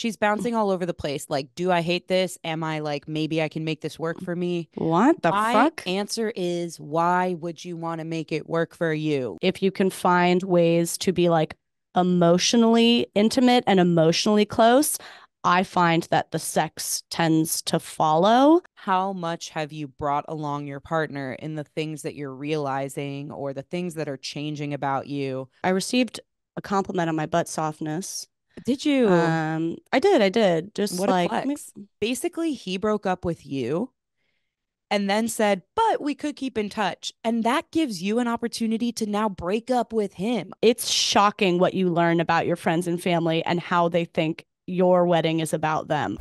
She's bouncing all over the place. Like, do I hate this? Am I like, maybe I can make this work for me? What the My fuck? answer is, why would you want to make it work for you? If you can find ways to be like emotionally intimate and emotionally close, I find that the sex tends to follow. How much have you brought along your partner in the things that you're realizing or the things that are changing about you? I received a compliment on my butt softness. Did you? I did. Just What a like flex. Basically, he broke up with you and then said, but we could keep in touch. And that gives you an opportunity to now break up with him. it's shocking what you learn about your friends and family and how they think your wedding is about them.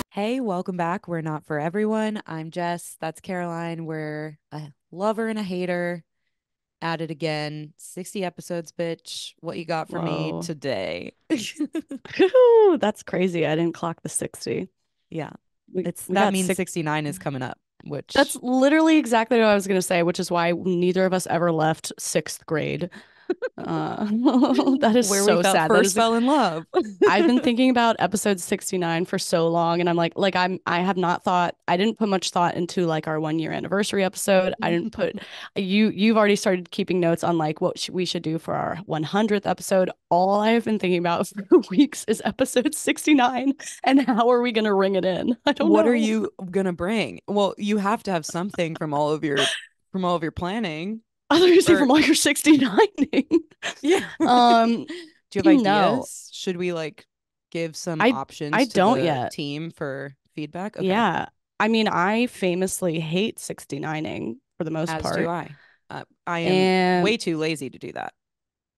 Hey, welcome back. We're not for everyone. I'm Jess. That's Caroline. We're a lover and a hater. At it again. 60 episodes, bitch. What you got for me Whoa. today? That's crazy. I didn't clock the 60. Yeah. We It's we that got means six. 69 is coming up, That's which literally exactly what I was going to say, which is why neither of us ever left sixth grade. That is where we so felt sad. That first is fell in love. I've been thinking about episode 69 for so long, and I'm like I have not thought, I didn't put much thought into like our 1 year anniversary episode. I didn't put you've already started keeping notes on like what we should do for our 100th episode. All I have been thinking about for weeks is episode 69 and how are we going to ring it in? I don't What are know. you gonna bring? Well, you have to have something from all of your planning. I thought you were saying Or from all your 69ing. yeah. Do um you have no, ideas? Should we like give some I I options to don't the yet. team for feedback? Okay. Yeah. I mean, I famously hate 69ing for the most As do part. I. I am And way too lazy to do that.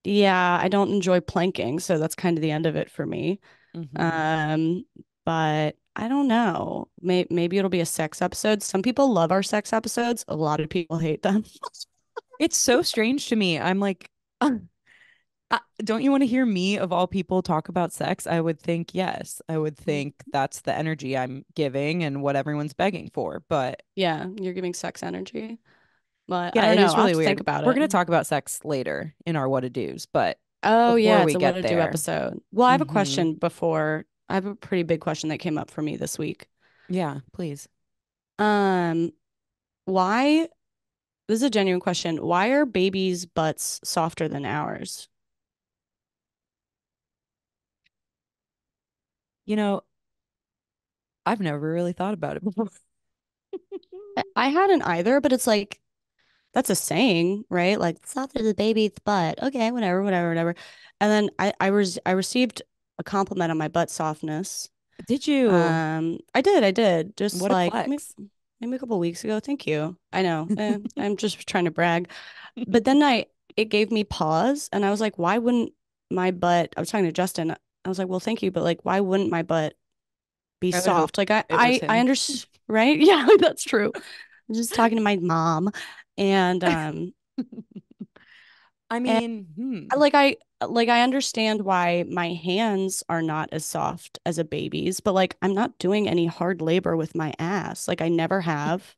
yeah, I don't enjoy planking, so that's kind of the end of it for me. Hmm. Um, but I don't know. Maybe it'll be a sex episode. Some people love our sex episodes. A lot of people hate them. It's so strange to me. I'm like, don't you want to hear me, of all people, talk about sex? I would think yes. I would think that's the energy I'm giving and what everyone's begging for. But Yeah, you're giving sex energy. But I yeah, don't it know. is I'll have really to think weird. about We're it. going to talk about sex later in our what to do's, but Oh before yeah, we it's a what get to do there, episode. Well, I have a hmm question before. I have a pretty big question that came up for me this week. yeah, please. Um, why, this is a genuine question. Why are babies' butts softer than ours? You know, I've never really thought about it before. I hadn't either, but it's like that's a saying, right? Like softer the baby's butt. Okay, whatever, whatever, whatever. And then I received a compliment on my butt softness. Did you? I did. Just What a like maybe, flex. maybe a couple weeks ago. Thank you. I know. I'm just trying to brag. But then it gave me pause and I was like, why wouldn't my butt, I was talking to Justin. I was like, well, thank you, but like why wouldn't my butt be I would hope soft? Like I it was I him. understand, right? Yeah, that's true. I'm just talking to my mom and I and mean, I like I like I understand why my hands are not as soft as a baby's, but like I'm not doing any hard labor with my ass. Like I never have.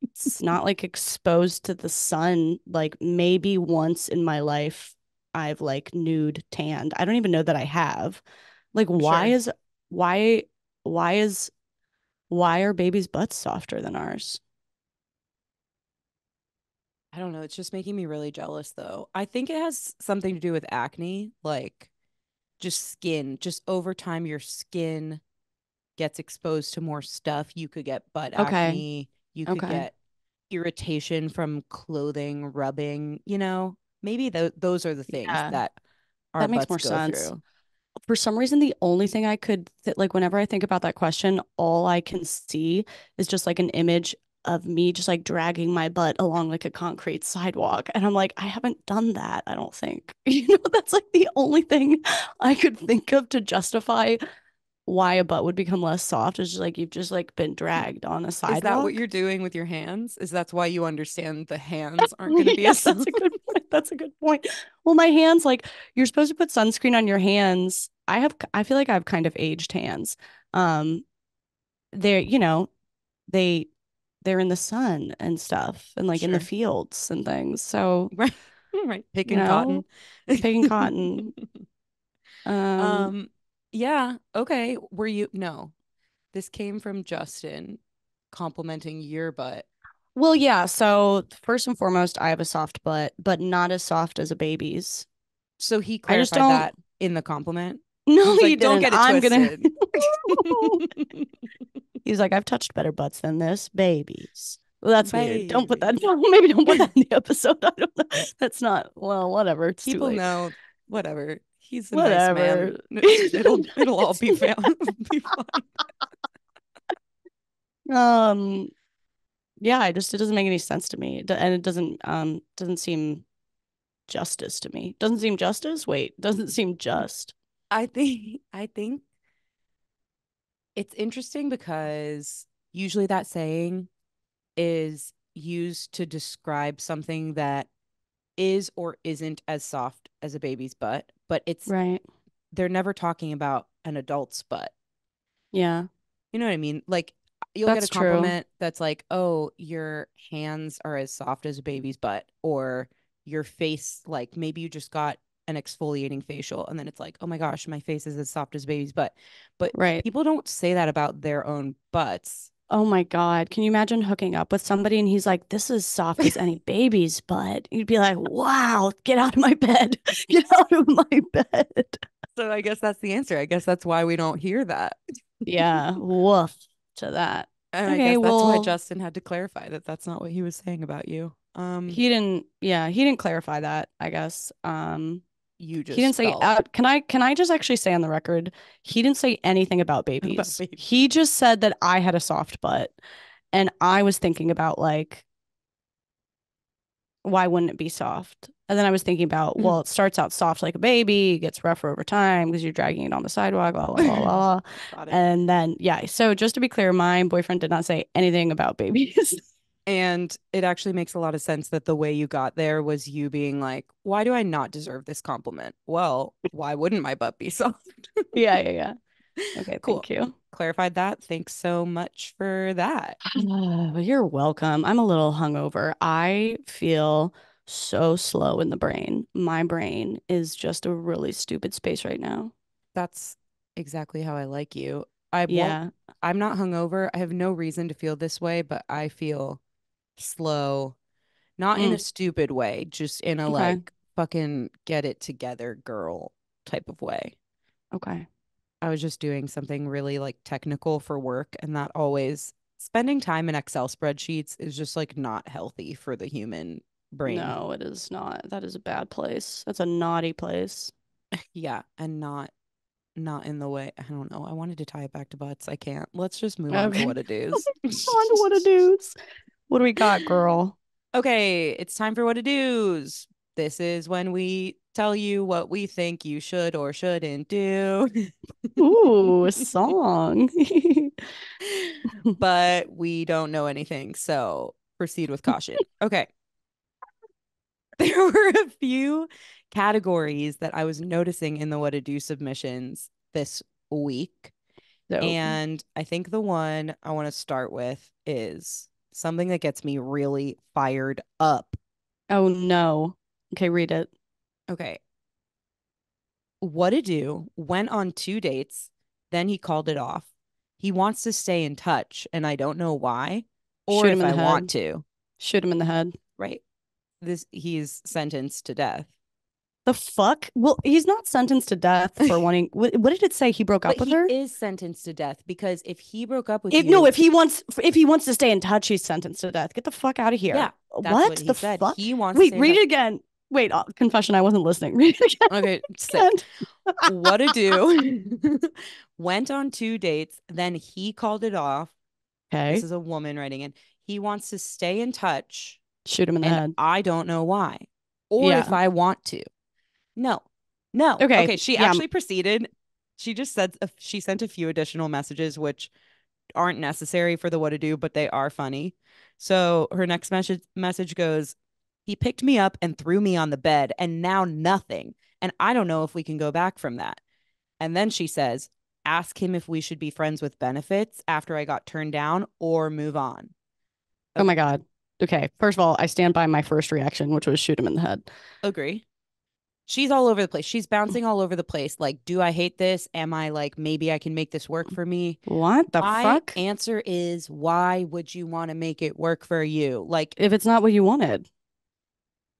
It's not like exposed to the sun. Like maybe once in my life I've like nude tanned. I don't even know that I have. Like sure. why why is why are babies' butts softer than ours? I don't know. It's just making me really jealous, though. I think it has something to do with acne, like just skin. Just over time, your skin gets exposed to more stuff. You could get butt Okay. acne. You could Okay. get irritation from clothing rubbing. Maybe those are the things Yeah. that our That makes butts more go sense. through. For some reason, the only thing I could like whenever I think about that question, all I can see is just like an image of me just like dragging my butt along like a concrete sidewalk. And I'm like, I haven't done that, I don't think. That's like the only thing I could think of to justify why a butt would become less soft is just like you've just like been dragged on a Is that what sidewalk. you're doing with your hands? Is that's why you understand the hands aren't going to be Yeah, as that's soft? a good point. That's a good point. Well, my hands, like you're supposed to put sunscreen on your hands. I feel like I have kind of aged hands. Um, they're, they they're in the sun and stuff and like in the Sure. fields and things. So Right. Right. You Picking cotton. know, picking cotton. Um, Um, yeah. Okay. Were you no. This came from Justin complimenting your butt. well, yeah. So first and foremost, I have a soft butt, but not as soft as a baby's. So he I just clarified don't. that in the compliment. No, He's he like, don't didn't. get it I'm gonna. twisted. He's like, I've touched better butts than this, babies. Well, that's weird. Don't put that. Baby. Maybe don't put that in the episode. I don't know. That's not. Well, whatever. It's too People late. know, whatever. He's a nice man. Whatever. It'll all It's, be found be fine. um. Yeah. It doesn't make any sense to me, and it doesn't seem justice to me. Doesn't seem justice. Wait. Doesn't seem just. I think it's interesting because usually that saying is used to describe something that is or isn't as soft as a baby's butt, but it's Right. they're never talking about an adult's butt. Yeah. You know what I mean? Like you'll get a That's true. compliment that's like, "Oh, your hands are as soft as a baby's butt," or your face, like maybe you just got an exfoliating facial, and then it's like, "Oh my gosh, my face is as soft as a baby's butt." But Right. people don't say that about their own butts. Oh my God. Can you imagine hooking up with somebody and he's like, this is soft as any baby's butt? You'd be like, wow, get out of my bed. Get out of my bed. So I guess that's the answer. I guess that's why we don't hear that. Yeah. Woof to that. And I Okay. guess that's why Well, Justin had to clarify that that's not what he was saying about you. he didn't clarify that, I guess. You He didn't just say, felt can I just actually say on the record, he didn't say anything about about babies. baby. He just said that I had a soft butt. And I was thinking about like, why wouldn't it be soft? And then I was thinking about, well, it starts out soft like a baby, gets rougher over time because you're dragging it on the sidewalk, blah, blah, blah, blah. Got it. And then, yeah. So just to be clear, my boyfriend did not say anything about babies. And it actually makes a lot of sense that the way you got there was you being like, why do I not deserve this compliment? Well, why wouldn't my butt be soft? Yeah, yeah, yeah. Okay, Cool. thank you. Clarified that. Thanks so much for that. You're welcome. I'm a little hungover. I feel so slow in the brain. My brain is just a really stupid space right now. That's exactly how I like you. I won't, Yeah. I'm not hungover. I have no reason to feel this way, but I feel slow, not in a Mm, stupid way, just in a okay. like fucking get it together girl type of way. Okay. I was just doing something really like technical for work, and that always spending time in Excel spreadsheets is just like not healthy for the human brain. No, it is not. That is a bad place. That's a naughty place. Yeah, and not in the way. I don't know. I wanted to tie it back to butts. I can't. Let's just move on to Okay. what it is. On to what to do's. What do we got, girl? Okay, it's time for what it do's. This is when we tell you what we think you should or shouldn't do. Ooh, a song. But we don't know anything, so proceed with caution. Okay. There were a few categories that I was noticing in the what to do submissions this week. Dope. And I think the one I want to start with is something that gets me really fired up. Oh no. Okay, read it. Okay. What to do went on 2 dates, then he called it off. He wants to stay in touch, and I don't know why or Shoot him if in the I want head. to. Shoot him in the head. Right. This he's sentenced to death. The fuck? Well, he's not sentenced to death for wanting. What did it say? He broke But up with he her? is sentenced to death because if he broke up with If no, you, if he wants to stay in touch, he's sentenced to death. Get the fuck out of yeah, here. that's what What he the said. fuck? He wants to Wait, stay in read touch. it again. Wait, confession, I wasn't listening. Read it Okay, again. sick. What to do? Went on 2 dates, then he called it off. This Okay. is a woman writing in. He wants to stay in touch, Shoot him in the and head. I don't know why or if Yeah. I want to. No, no. Okay. Okay, she Yeah. actually proceeded. She just said she sent a few additional messages, which aren't necessary for the what to do, but they are funny. So her next message goes, he picked me up and threw me on the bed, and now nothing. And I don't know if we can go back from that. And then she says, ask him if we should be friends with benefits after I got turned down or move on. Oh my Okay. God. Okay, first of all, I stand by my first reaction, which was shoot him in the head. Agree. She's all over the place. She's bouncing all over the place. Like, do I hate this? Am I like, maybe I can make this work for me? What the My fuck? answer is, why would you want to make it work for you? Like, If it's not what you wanted,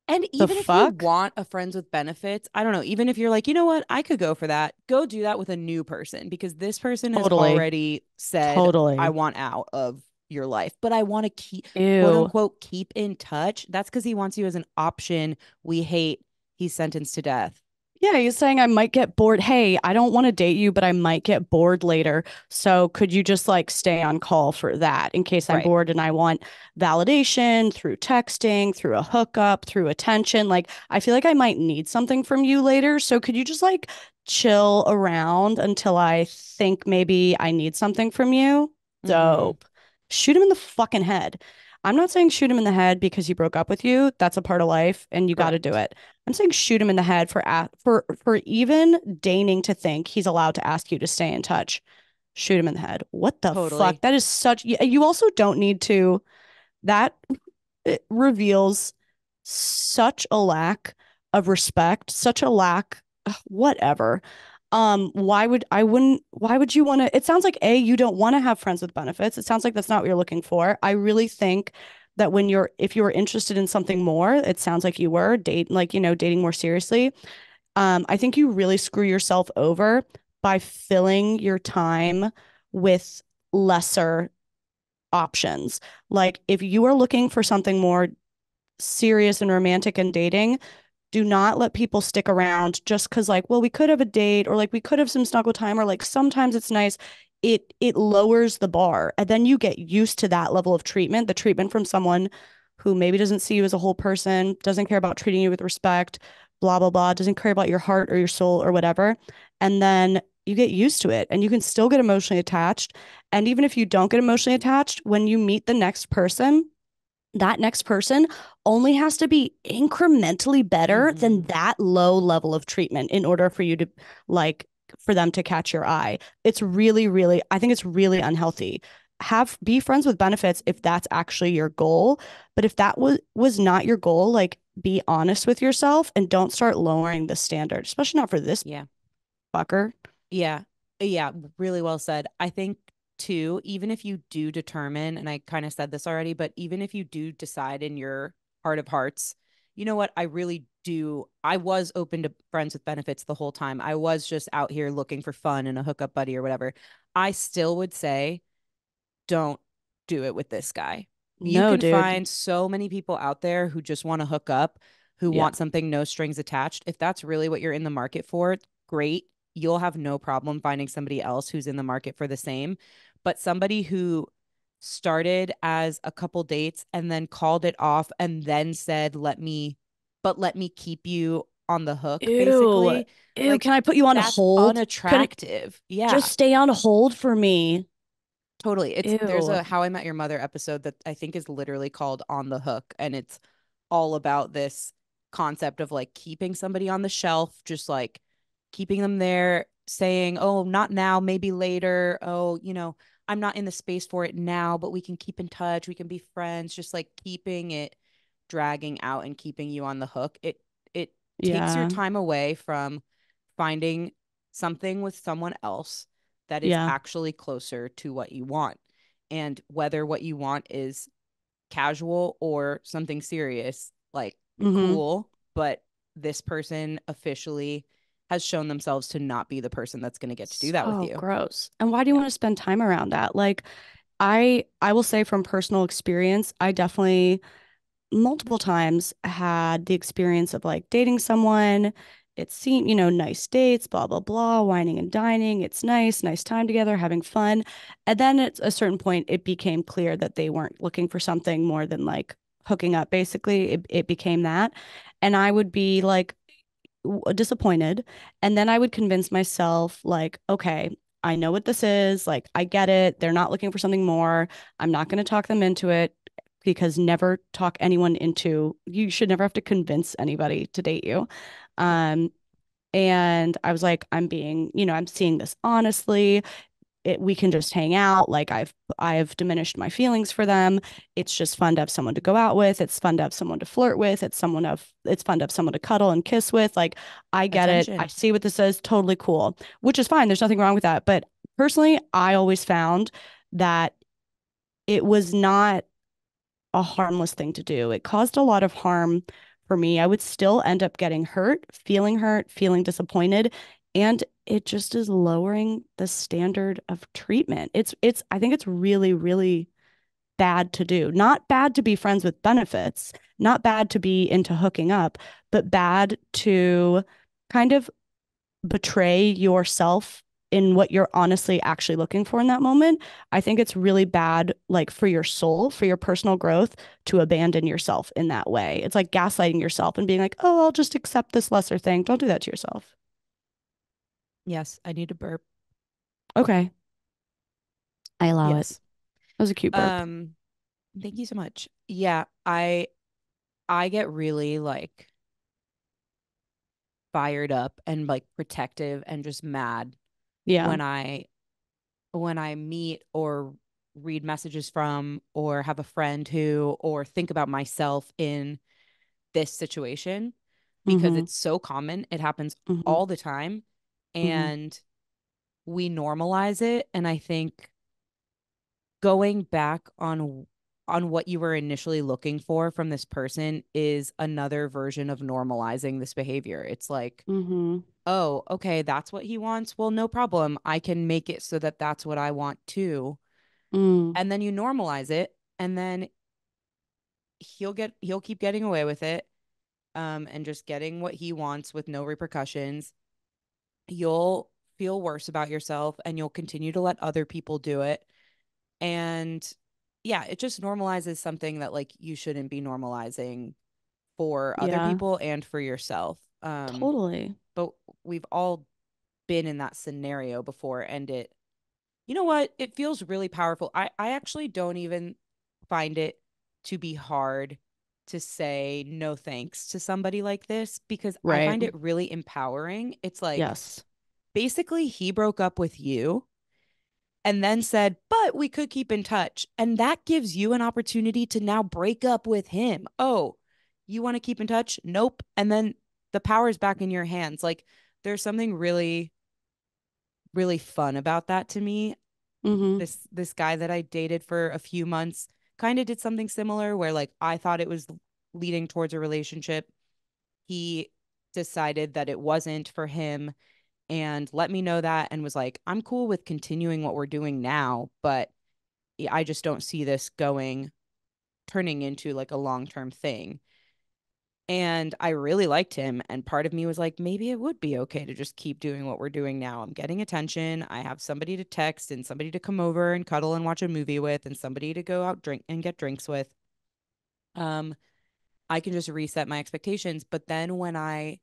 and the even if you fuck? want a friends with benefits, I don't know, even if you're like, you know what, I could go for that, go do that with a new person because this person has Totally, already said, I totally. want out of your life, but I want to keep, quote Ew. unquote, keep in touch. That's because he wants you as an option. We hate, he's sentenced to death. Yeah, he's saying I might get bored. Hey, I don't want to date you, but I might get bored later. So could you just like stay on call for that in case I'm Right. bored and I want validation through texting, through a hookup, through attention? Like, I feel like I might need something from you later. So could you just like chill around until I think maybe I need something from you? Mm-hmm. Dope. Shoot him in the fucking head. I'm not saying shoot him in the head because he broke up with you. That's a part of life and you got to do Correct. it. I'm saying shoot him in the head for even deigning to think he's allowed to ask you to stay in touch. Shoot him in the head. What the fuck? Totally. That is such. You also don't need to. That it reveals such a lack of respect, such a lack. Whatever. Why would you want to? It sounds like A, you don't want to have friends with benefits. It sounds like that's not what you're looking for. I really think that if you were interested in something more, it sounds like you were dating more seriously. I think you really screw yourself over by filling your time with lesser options. Like if you are looking for something more serious and romantic and dating, do not let people stick around just because like, well, we could have a date or like we could have some snuggle time or like sometimes it's nice. It lowers the bar and then you get used to that level of treatment, the treatment from someone who maybe doesn't see you as a whole person, doesn't care about treating you with respect, blah blah blah, doesn't care about your heart or your soul or whatever. And then you get used to it and you can still get emotionally attached. And even if you don't get emotionally attached, when you meet the next person, that next person only has to be incrementally better than Mm-hmm. that low level of treatment in order for you to like for them to catch your eye. It's really, really, I think it's really unhealthy. Be friends with benefits if that's actually your goal. But if that was not your goal, like be honest with yourself and don't start lowering the standard, especially not for this Yeah. fucker. Yeah. Yeah. Really well said. I think, too, even if you do determine, and I kind of said this already, but even if you do decide in your heart of hearts, you know what? I really do. I was open to friends with benefits the whole time. I was just out here looking for fun and a hookup buddy or whatever. I still would say, don't do it with this guy. You No, can dude. find so many people out there who just want to hook up, who Yeah. want something no strings attached. If that's really what you're in the market for, great. You'll have no problem finding somebody else who's in the market for the same. But somebody who started as a couple dates and then called it off and then said, let me keep you on the hook, Ew. basically, Ew. like Can I put you on that's hold? Can unattractive. Yeah. just stay on hold for me. Totally. There's Ew. a How I Met Your Mother episode that I think is literally called On the Hook, and it's all about this concept of like keeping somebody on the shelf, just like keeping them there, saying, "Oh, not now, maybe later. Oh, I'm not in the space for it now, but we can keep in touch, we can be friends." Just like keeping it dragging out and keeping you on the hook. It takes your Yeah. time away from finding something with someone else that is Yeah. actually closer to what you want. And whether what you want is casual or something serious, like Mm-hmm. cool, but this person officially has shown themselves to not be the person that's going to get to do that with So you. gross. And why do you Yeah. want to spend time around that? Like, I will say from personal experience, I definitely multiple times had the experience of like dating someone. It seemed, nice dates, blah, blah, blah, whining and dining. It's nice time together, having fun. And then at a certain point, it became clear that they weren't looking for something more than like hooking up, basically. It became that. And I would be like disappointed. And then I would convince myself, like, okay, I know what this is. Like, I get it. They're not looking for something more. I'm not going to talk them into it because never talk anyone into, you should never have to convince anybody to date you. Yeah. Um, and I was like, I'm seeing this honestly. we can just hang out. Like I've diminished my feelings for them. It's just fun to have someone to go out with. It's fun to have someone to flirt with. It's fun to have someone to cuddle and kiss with. Like I get it. I Attention. see what this is. Totally cool, which is fine. There's nothing wrong with that. But personally, I always found that it was not a harmless thing to do. It caused a lot of harm for me. I would still end up getting hurt, feeling disappointed, and it just is lowering the standard of treatment. It's I think it's really, really bad to do. Not bad to be friends with benefits, not bad to be into hooking up, but bad to kind of betray yourself in what you're honestly actually looking for in that moment. I think it's really bad, like for your soul, for your personal growth, to abandon yourself in that way. It's like gaslighting yourself and being like, oh, I'll just accept this lesser thing. Don't do that to yourself. Yes, I need to burp. Okay, I allow it. Yes. That was a cute burp. Um, Thank you so much. Yeah, I get really like fired up and like protective and just mad Yeah. when I meet or read messages from or have a friend who or think about myself in this situation because Mm-hmm. it's so common. It happens Mm-hmm. all the time Mm-hmm. and we normalize it. And I think going back on what you were initially looking for from this person is another version of normalizing this behavior. It's like, Mm-hmm. oh, okay, that's what he wants. Well, no problem. I can make it so that that's what I want too. Mm. And then you normalize it and then he'll keep getting away with it and just getting what he wants with no repercussions. You'll feel worse about yourself and you'll continue to let other people do it. And yeah, it just normalizes something that like you shouldn't be normalizing for other Yeah. people and for yourself. Totally. But we've all been in that scenario before and it you know what? It feels really powerful. I actually don't even find it to be hard to say no thanks to somebody like this because I Right. find it really empowering. It's like Yes. basically he broke up with you and then said, but we could keep in touch. And that gives you an opportunity to now break up with him. Oh, you want to keep in touch? Nope. And then the power is back in your hands. Like there's something really, really fun about that to me. Mm-hmm. This guy that I dated for a few months kind of did something similar where like I thought it was leading towards a relationship. He decided that it wasn't for him and let me know that and was like, I'm cool with continuing what we're doing now, but I just don't see this going turning into like a long-term thing. And I really liked him. And part of me was like, maybe it would be okay to just keep doing what we're doing now. I'm getting attention. I have somebody to text and somebody to come over and cuddle and watch a movie with and somebody to go out drink and get drinks with. Um, I can just reset my expectations. But then when I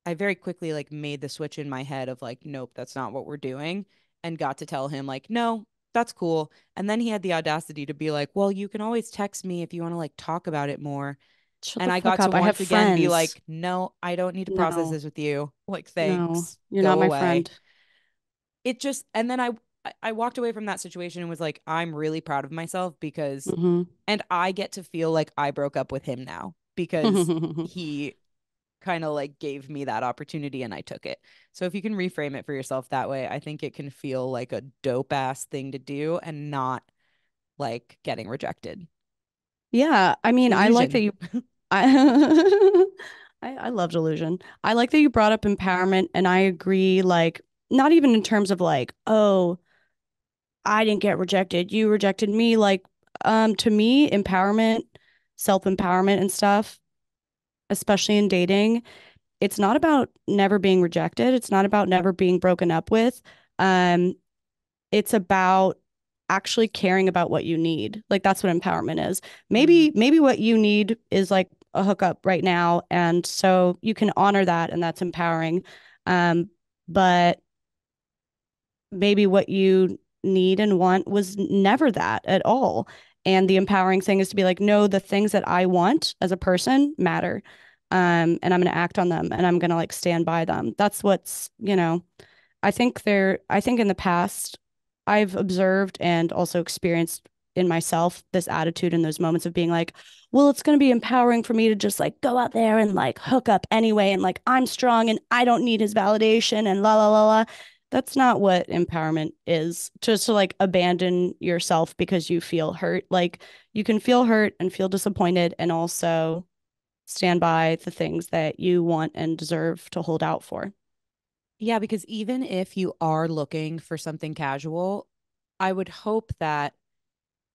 very quickly like made the switch in my head of like, nope, that's not what we're doing, and got to tell him like, no, that's cool. And then he had the audacity to be like, well, you can always text me if you want to like talk about it more. Shut And the I fuck got to up. I have once again be friends. like, no, I don't need to process No, this with you. Like, no, thanks. you're not Go my away. friend. It just, and then I walked away from that situation and was like, I'm really proud of myself because, Mm-hmm. and I get to feel like I broke up with him now because he kind of like gave me that opportunity and I took it. So if you can reframe it for yourself that way, I think it can feel like a dope ass thing to do and not like getting rejected. Yeah, I mean, I like that Illusion. you I I love delusion. I like that you brought up empowerment and I agree, like, not even in terms of like, oh, I didn't get rejected, you rejected me. Like, to me, empowerment, self-empowerment and stuff, especially in dating, it's not about never being rejected. It's not about never being broken up with. Um, it's about actually caring about what you need. Like that's what empowerment is. Mm, Maybe what you need is like a hookup right now, and so you can honor that, and that's empowering. But maybe what you need and want was never that at all. And the empowering thing is to be like, no, the things that I want as a person matter. And I'm going to act on them and I'm going to like stand by them. That's what's, you know, I think in the past I've observed and also experienced in myself this attitude in those moments of being like, well, it's going to be empowering for me to just like go out there and like hook up anyway. And like, I'm strong and I don't need his validation and la, la, la, la. That's not what empowerment is. Just to like abandon yourself because you feel hurt. Like, you can feel hurt and feel disappointed and also stand by the things that you want and deserve to hold out for. Yeah, because even if you are looking for something casual, I would hope that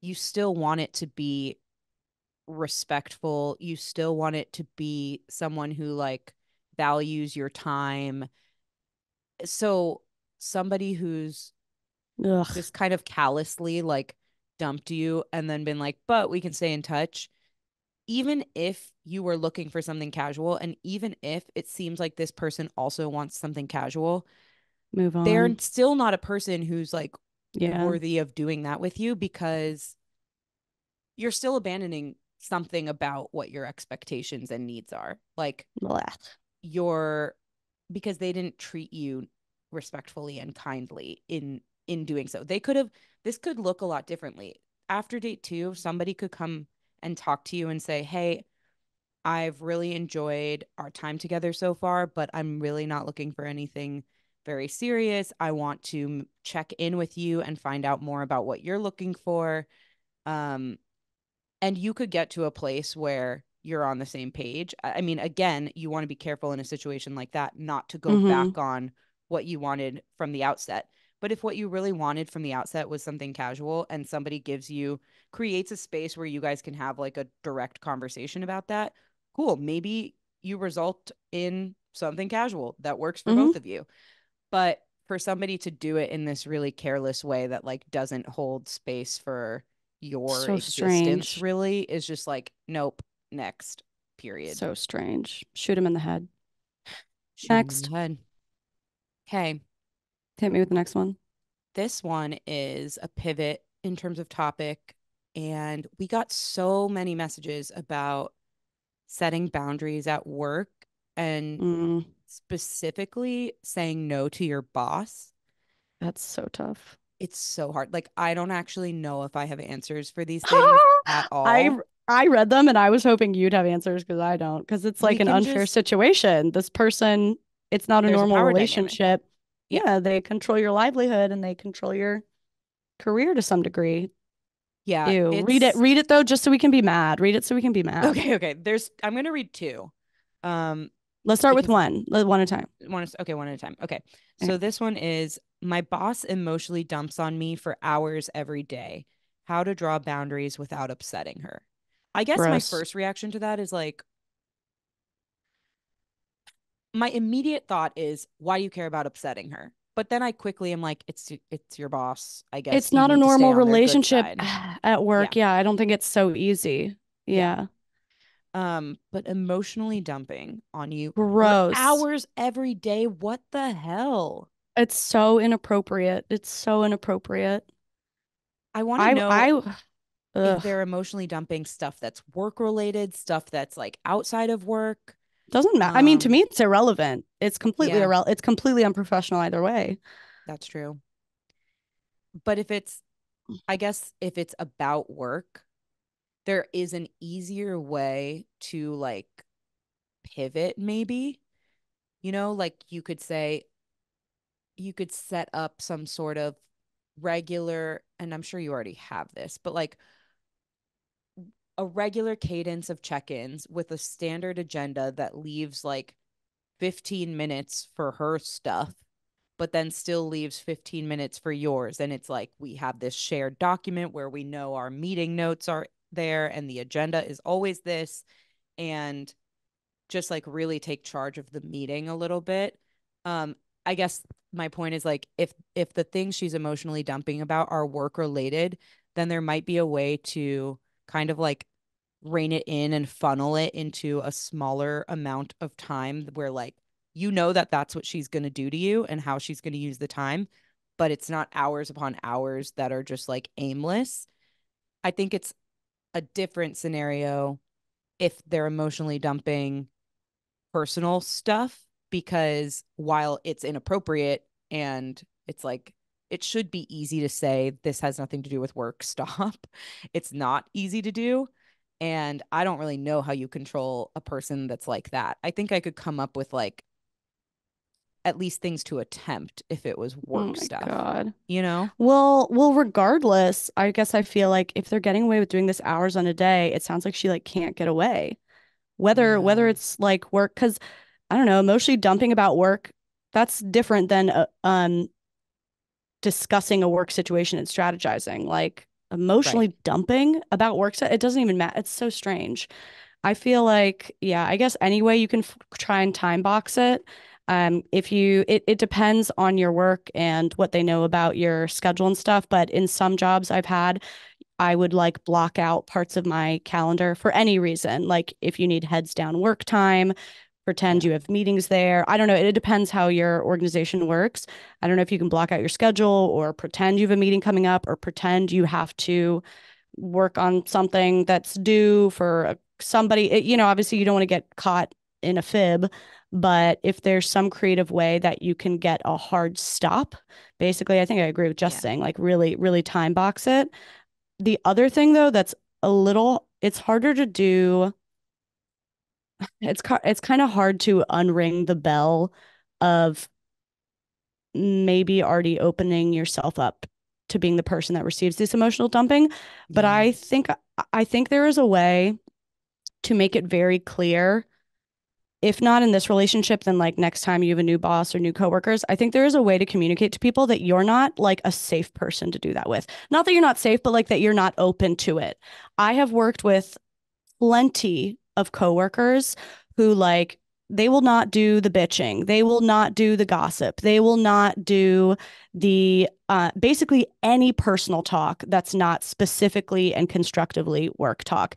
you still want it to be respectful. You still want it to be someone who like values your time. So somebody who's Ugh, just kind of callously like dumped you and then been like, but we can stay in touch. Even if you were looking for something casual, and even if it seems like this person also wants something casual, move they're on. still not a person who's like Yeah. worthy of doing that with you because you're still abandoning something about what your expectations and needs are. Like Blah. you're because they didn't treat you respectfully and kindly in doing so. They could have this could look a lot differently. After date 2, somebody could come and talk to you and say, "Hey, I've really enjoyed our time together so far, but I'm really not looking for anything very serious. I want to check in with you and find out more about what you're looking for." Um, and you could get to a place where you're on the same page. I mean, again, you want to be careful in a situation like that, not to go Mm-hmm. back on what you wanted from the outset. But if what you really wanted from the outset was something casual and somebody creates a space where you guys can have like a direct conversation about that, cool. Maybe you result in something casual that works for Mm-hmm. both of you. But for somebody to do it in this really careless way that like doesn't hold space for your So existence strange. really is just like, nope, next, period. So strange. Shoot him in the head. Shoot him in Next. the head. Okay. Hit me with the next one. This one is a pivot in terms of topic. And we got so many messages about setting boundaries at work and Mm, specifically saying no to your boss. that's so tough. It's so hard. Like, I don't actually know if I have answers for these things at I all. I read them and I was hoping you'd have answers because I don't. Because it's We like an can unfair just, situation. This person, it's not a there's a normal power dynamic. relationship. Yeah. Yeah, they control your livelihood and they control your career to some degree. Yeah. Ew. It's Read it though, just so we can be mad. Read it so we can be mad. okay. Okay. I'm going to read two. Um, Let's start with because one. One at a time. okay, one at a time. Okay. Okay. So this one is my boss emotionally dumps on me for hours every day. How to draw boundaries without upsetting her. I guess my Gross. first reaction to that is like, my immediate thought is, why do you care about upsetting her? But then I quickly am like, it's your boss. I guess It's you not a need to stay normal on their good relationship side. at Yeah. work. Yeah, I don't think it's so easy. Yeah. Yeah. But emotionally dumping on you for Gross. hours every day. What the hell? It's so inappropriate. It's so inappropriate. I want to know I if ugh. they're emotionally dumping stuff that's work related, stuff that's like outside of work. Doesn't matter. I mean, to Um, me, it's irrelevant. It's completely yeah, irrelevant. It's completely unprofessional either way. that's true. But I guess if it's about work, there is an easier way to like pivot, maybe. Like you could set up some sort of regular, and I'm sure you already have this, but like a regular cadence of check ins with a standard agenda that leaves like 15 minutes for her stuff, but then still leaves 15 minutes for yours. And it's like we have this shared document where we know our meeting notes are there and the agenda is always this. And just like really take charge of the meeting a little bit. I guess my point is like if the things she's emotionally dumping about are work related, then there might be a way to kind of like rein it in and funnel it into a smaller amount of time where like that that's what she's going to do to you and how she's going to use the time, but it's not hours upon hours that are just like aimless. I think it's a different scenario if they're emotionally dumping personal stuff because while it's inappropriate, And it's like, it should be easy to say, this has nothing to do with work, stop. It's not easy to do. And I don't really know how you control a person that's like that. I think I could come up with like at least things to attempt if it was Oh work my stuff, God. you know? Well, regardless, I guess I feel like if they're getting away with doing this hours on a day, it sounds like she like can't get away. Whether Yeah. it's like work, because I don't know, emotionally dumping about work, that's different than discussing a work situation and strategizing. Like Right. emotionally dumping about work, it doesn't even matter. It's so strange. I feel like, yeah, I guess any way you can try and time box it. If you, it depends on your work and what they know about your schedule and stuff. But in some jobs I've had, I would like block out parts of my calendar for any reason. Like if you need heads down work time, pretend Yeah. you have meetings there. I don't know. It depends how your organization works. I don't know if you can block out your schedule or pretend you have a meeting coming up or pretend you have to work on something that's due for somebody. Obviously you don't want to get caught in a fib, but if there's some creative way that you can get a hard stop, basically, I think I agree with just Yeah. saying like really, really time box it. The other thing though, that's it's harder to do. It's kind of hard to unring the bell of maybe already opening yourself up to being the person that receives this emotional dumping. But Yeah. I think there is a way to make it very clear. If not in this relationship, then like next time you have a new boss or new coworkers, I think there is a way to communicate to people that you're not like a safe person to do that with. Not that you're not safe, but like that you're not open to it. I have worked with plenty of coworkers who like they will not do the bitching. They will not do the gossip. They will not do the basically any personal talk that's not specifically and constructively work talk.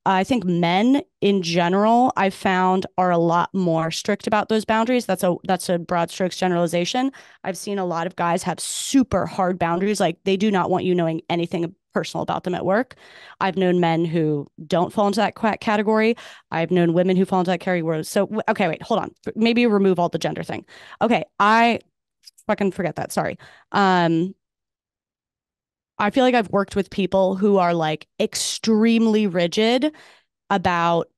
I think men in general, I've found are a lot more strict about those boundaries. That's a broad strokes generalization. I've seen a lot of guys have super hard boundaries, like they do not want you knowing anything personal about them at work. I've known men who don't fall into that category. I've known women who fall into that category. So okay, wait, hold on. Maybe remove all the gender thing. Okay, I fucking forget that. Sorry. Um, I feel like I've worked with people who are like extremely rigid about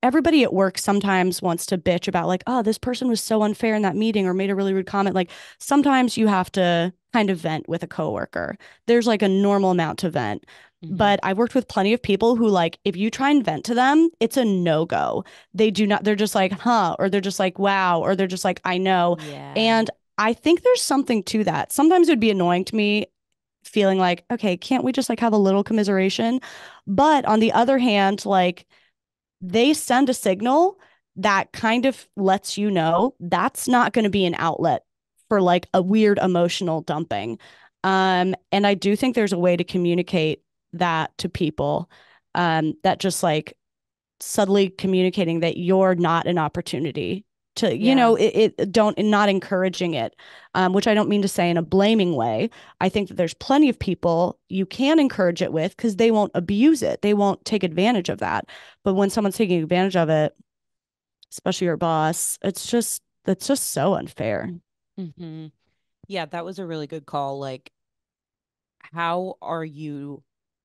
everybody at work sometimes wants to bitch about like, oh, this person was so unfair in that meeting or made a really rude comment. Like sometimes you have to kind of vent with a coworker. There's like a normal amount to vent. Mm-hmm. But I've worked with plenty of people who like if you try and vent to them, it's a no-go. They do not, they're just like, huh, or they're just like, wow, or they're just like, I know. Yeah. And I think there's something to that. Sometimes it would be annoying to me feeling like, okay, can't we just like have a little commiseration? But on the other hand, like they send a signal that kind of lets you know that's not going to be an outlet for like a weird emotional dumping. And I do think there's a way to communicate that to people, that just like subtly communicating that you're not an opportunity to, Yeah. it don't not encouraging it, which I don't mean to say in a blaming way. I think that there's plenty of people you can encourage it with because they won't abuse it. They won't take advantage of that. But when someone's taking advantage of it, especially your boss, that's just so unfair. Mm-hmm. Yeah, that was a really good call. Like, how are you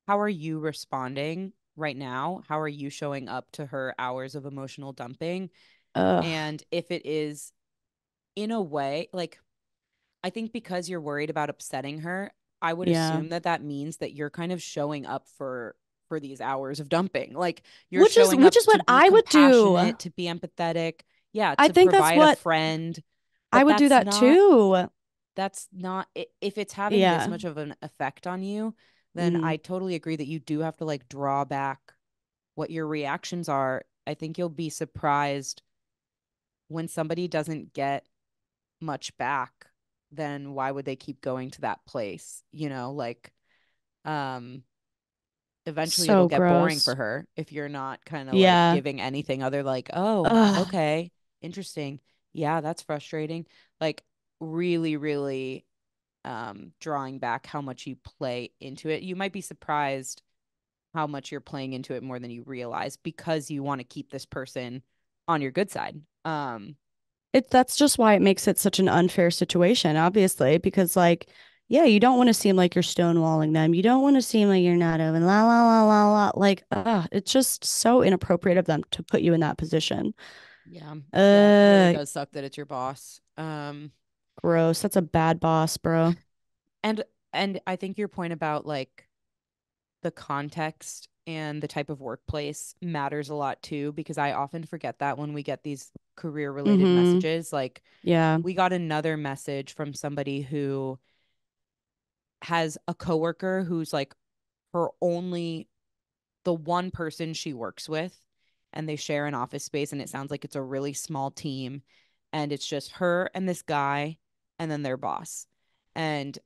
how are you responding right now? How are you showing up to her hours of emotional dumping? Ugh. And if it is in a way, like I think because you're worried about upsetting her, I would Yeah. assume that that means that you're kind of showing up for these hours of dumping. Like you're Which is showing which up is to what be I would do. compassionate, to be empathetic, yeah, I to think that's provide a what friend. I But would do that too. that's not if it's having this Yeah. much of an effect on you, then Mm-hmm. I totally agree that you do have to like draw back what your reactions are. I think you'll be surprised when somebody doesn't get much back, then why would they keep going to that place? Like um eventually it'll So get boring gross. for her if you're not kind of like Yeah. giving anything other like, "Oh, Ugh. okay. Interesting. Yeah, that's frustrating." Like really really drawing back how much you play into it. You might be surprised how much you're playing into it more than you realize because you want to keep this person on your good side. That's just why it makes it such an unfair situation, obviously, because like, yeah, you don't want to seem like you're stonewalling them. You don't want to seem like you're not open, la la la la la. Like, it's just so inappropriate of them to put you in that position. Yeah. Yeah, it really Uh, does suck that it's your boss. Gross. That's a bad boss, bro. And I think your point about like the context and the type of workplace matters a lot too, because I often forget that when we get these career related Mm-hmm. messages. Like Yeah. we got another message from somebody who has a coworker who's like her only the one person she works with, and they share an office space, and it sounds like it's a really small team, and it's just her and this guy and then their boss. And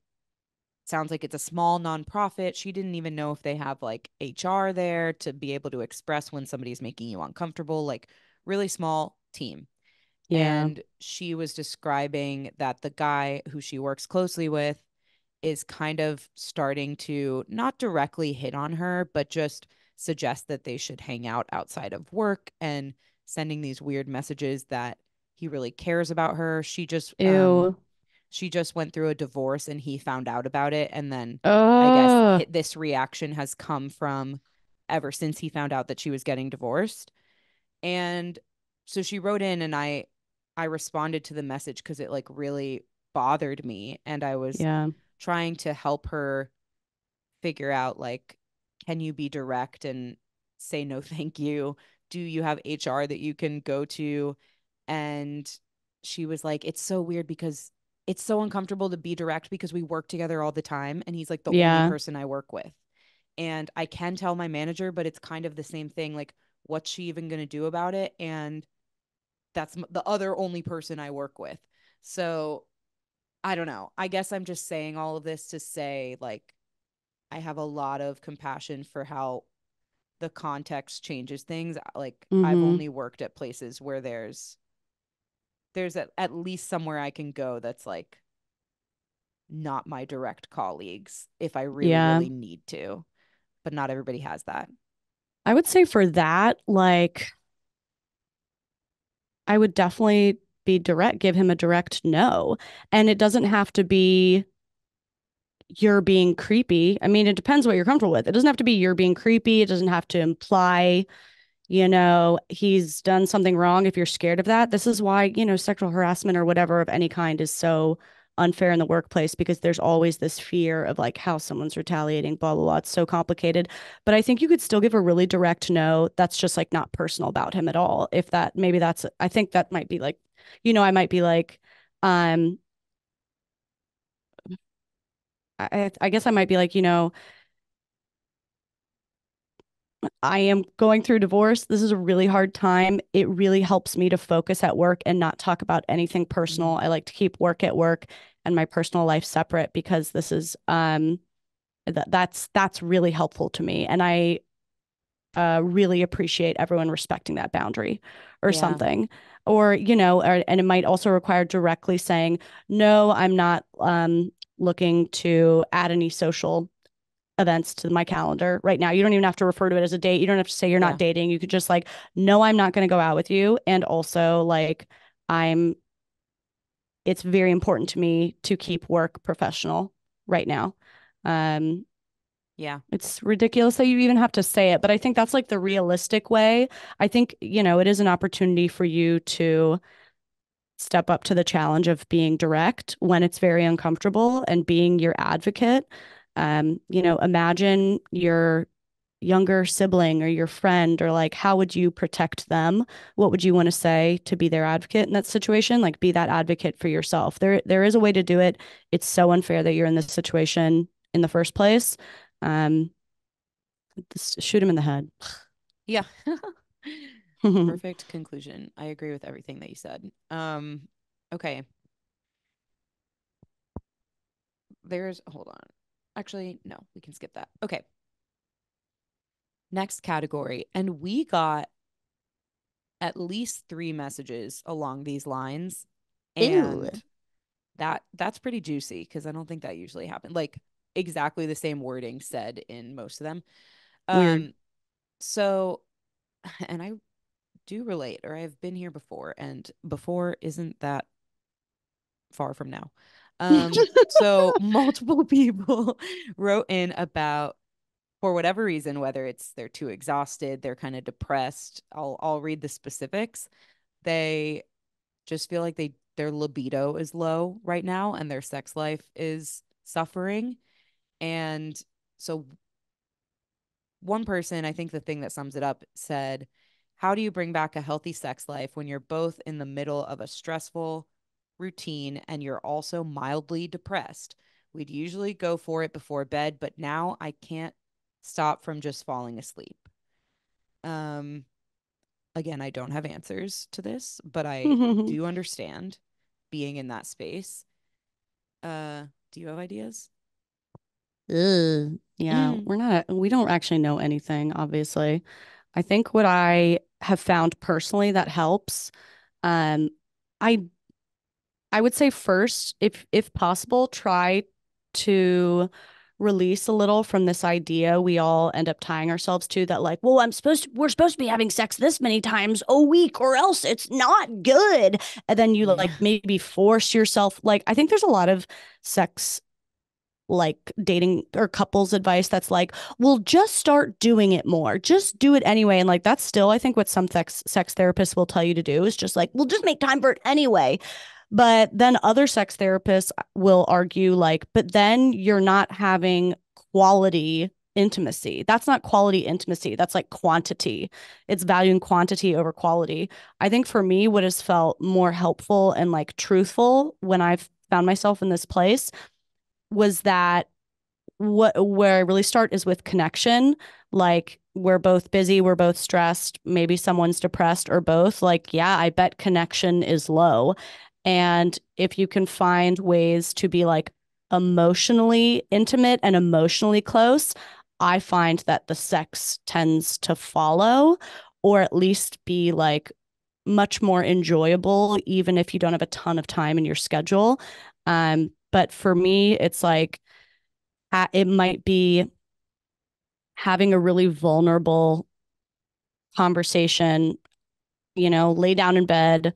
sounds like it's a small nonprofit. She didn't even know if they have like HR there to be able to express when somebody's making you uncomfortable, like really small team. Yeah. And she was describing that the guy who she works closely with is kind of starting to not directly hit on her, but just suggest that they should hang out outside of work, and sending these weird messages that he really cares about her. Ew. She just went through a divorce and he found out about it, and then I guess Uh, this reaction has come from ever since he found out that she was getting divorced. And so she wrote in, and I responded to the message because it like really bothered me, and I was yeah. trying to help her figure out like, can you be direct and say no thank you? Do you have HR that you can go to? And she was like, it's so weird because it's so uncomfortable to be direct because we work together all the time, and he's like the only Yeah. person I work with. And I can tell my manager, but it's kind of the same thing, like what's she even going to do about it? And that's the other only person I work with. So I don't know. I guess I'm just saying all of this to say, like, I have a lot of compassion for how the context changes things. Like, I've Mm-hmm. only worked at places where there's at least somewhere I can go that's like not my direct colleagues if I really, Yeah. really need to. But not everybody has that. I would say for that, like, I would definitely be direct, give him a direct no. And it doesn't have to be you're being creepy. I mean, it depends what you're comfortable with. It doesn't have to be you're being creepy. It doesn't have to imply, he's done something wrong if you're scared of that. This is why, sexual harassment or whatever of any kind is so unfair in the workplace because there's always this fear of like how someone's retaliating, blah, blah, blah. It's so complicated. But I think you could still give a really direct no that's just like not personal about him at all. If that, maybe that's, I think that might be like, I might be like, um, I guess I might be like, I am going through divorce. This is a really hard time. It really helps me to focus at work and not talk about anything personal. Mm-hmm. I like to keep work at work and my personal life separate because this is that's really helpful to me. And I really appreciate everyone respecting that boundary or Yeah. something. And it might also require directly saying, no, I'm not looking to add any social events to my calendar right now. You don't even have to refer to it as a date. You don't have to say you're not Yeah. dating. You could just like, no, I'm not going to go out with you. And also, like, I'm, it's very important to me to keep work professional right now. Um, Yeah. it's ridiculous that you even have to say it, but I think that's like the realistic way. I think, it is an opportunity for you to step up to the challenge of being direct when it's very uncomfortable and being your advocate. Imagine your younger sibling or your friend, or like, how would you protect them? What would you want to say to be their advocate in that situation? Like, be that advocate for yourself. There is a way to do it. It's so unfair that you're in this situation in the first place. Um, just shoot him in the head. Yeah. Perfect conclusion. I agree with everything that you said. Okay. Hold on. Actually, no, we can skip that. Okay. Next category. And we got at least three messages along these lines. Ew. And that's pretty juicy because I don't think that usually happens. Like exactly the same wording said in most of them. Weird. Um, so and I do relate, or I've been here before, and before isn't that far from now. So multiple people wrote in about, for whatever reason, whether it's they're too exhausted, they're kind of depressed. I'll read the specifics. They just feel like their libido is low right now and their sex life is suffering. And so one person, I think the thing that sums it up, said, how do you bring back a healthy sex life when you're both in the middle of a stressful routine and you're also mildly depressed? We'd usually go for it before bed, but now I can't stop from just falling asleep. Um, Again, I don't have answers to this, but I do understand being in that space. Do you have ideas? Ugh. Yeah, we don't actually know anything, obviously. I think what I have found personally that helps, um, I I would say first, if possible, try to release a little from this idea we all end up tying ourselves to, that like, well, we're supposed to be having sex this many times a week or else it's not good. And then you Yeah. like maybe force yourself. Like, I think there's a lot of sex like dating or couples advice that's like, well, just start doing it more. Just do it anyway. And like, that's still, I think, what some sex therapists will tell you to do is just like, well, just make time for it anyway. But then other sex therapists will argue, like, but then you're not having quality intimacy. That's not quality intimacy. That's like quantity. It's valuing quantity over quality. I think for me, what has felt more helpful and like truthful when I've found myself in this place was that what where I really start is with connection. Like, we're both busy, we're both stressed, maybe someone's depressed or both. Like, yeah, I bet connection is low. And if you can find ways to be like emotionally intimate and emotionally close, I find that the sex tends to follow, or at least be like much more enjoyable, even if you don't have a ton of time in your schedule. But for me, it's like it might be having a really vulnerable conversation, lay down in bed,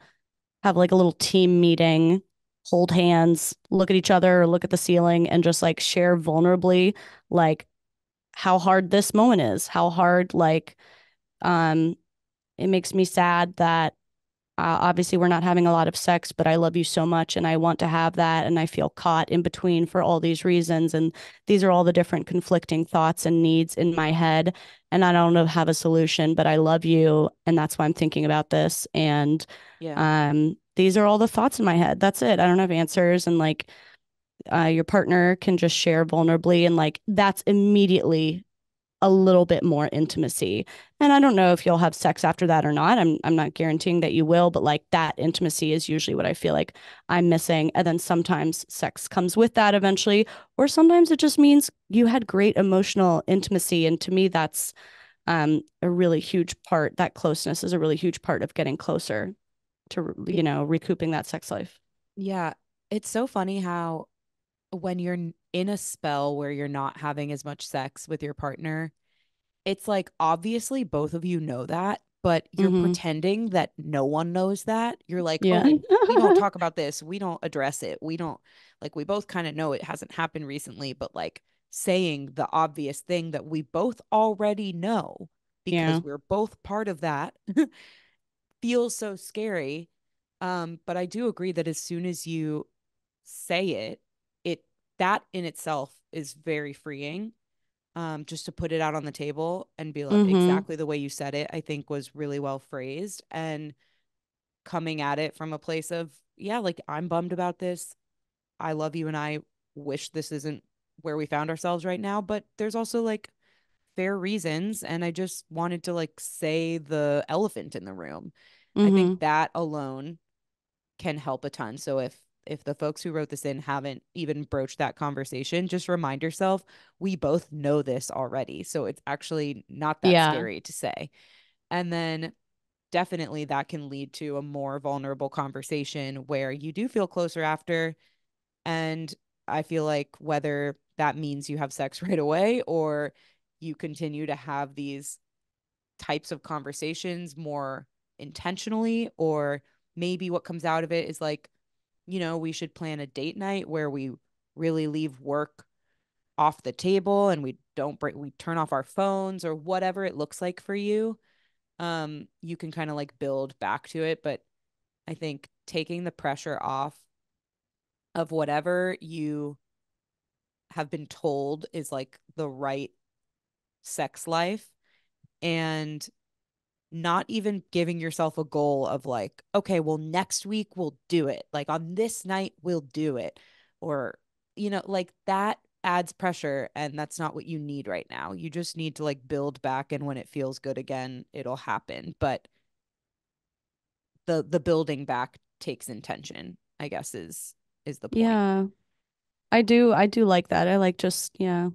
have like a little team meeting, hold hands, look at each other, look at the ceiling, and just like share vulnerably, like how hard this moment is, how hard, like, um, it makes me sad that obviously we're not having a lot of sex, but I love you so much and I want to have that. And I feel caught in between for all these reasons. And these are all the different conflicting thoughts and needs in my head. And I don't know have a solution, but I love you. And that's why I'm thinking about this. And Yeah. these are all the thoughts in my head. That's it. I don't have answers. And like, your partner can just share vulnerably. And like, that's immediately a little bit more intimacy. And I don't know if you'll have sex after that or not. I'm not guaranteeing that you will, but like, that intimacy is usually what I feel like I'm missing. And then sometimes sex comes with that eventually, or sometimes it just means you had great emotional intimacy. And to me, that's a really huge part. That closeness is a really huge part of getting closer to, It, recouping that sex life. yeah. It's so funny how when you're in a spell where you're not having as much sex with your partner, it's like obviously both of you know that, but you're Mm-hmm. pretending that no one knows that. You're like, Yeah. oh, we don't talk about this. We don't address it. We don't, like, we both kind of know it hasn't happened recently, but like saying the obvious thing that we both already know Yeah. because we're both part of that feels so scary. But I do agree that as soon as you say it, it that in itself is very freeing. Just to put it out on the table and be like Mm-hmm. exactly the way you said it, I think was really well phrased and coming at it from a place of, yeah, like I'm bummed about this. I love you and I wish this isn't where we found ourselves right now, but there's also like fair reasons and I just wanted to like say the elephant in the room. I think Mm-hmm. that alone can help a ton. So if the folks who wrote this in haven't even broached that conversation, just remind yourself we both know this already. So it's actually not that Yeah. scary to say. And then definitely that can lead to a more vulnerable conversation where you do feel closer after. And I feel like whether that means you have sex right away or you continue to have these types of conversations more intentionally, or maybe what comes out of it is like, we should plan a date night where we really leave work off the table and we turn off our phones, or whatever it looks like for you. You can kind of like build back to it, but I think taking the pressure off of whatever you have been told is like the right sex life, and not even giving yourself a goal of like, okay, well, next week we'll do it. Like on this night, we'll do it. Or, like that adds pressure. And that's not what you need right now. You just need to like build back. And when it feels good again, it'll happen. But the building back takes intention, I guess is the point. Yeah. I do like that. I like just, yeah,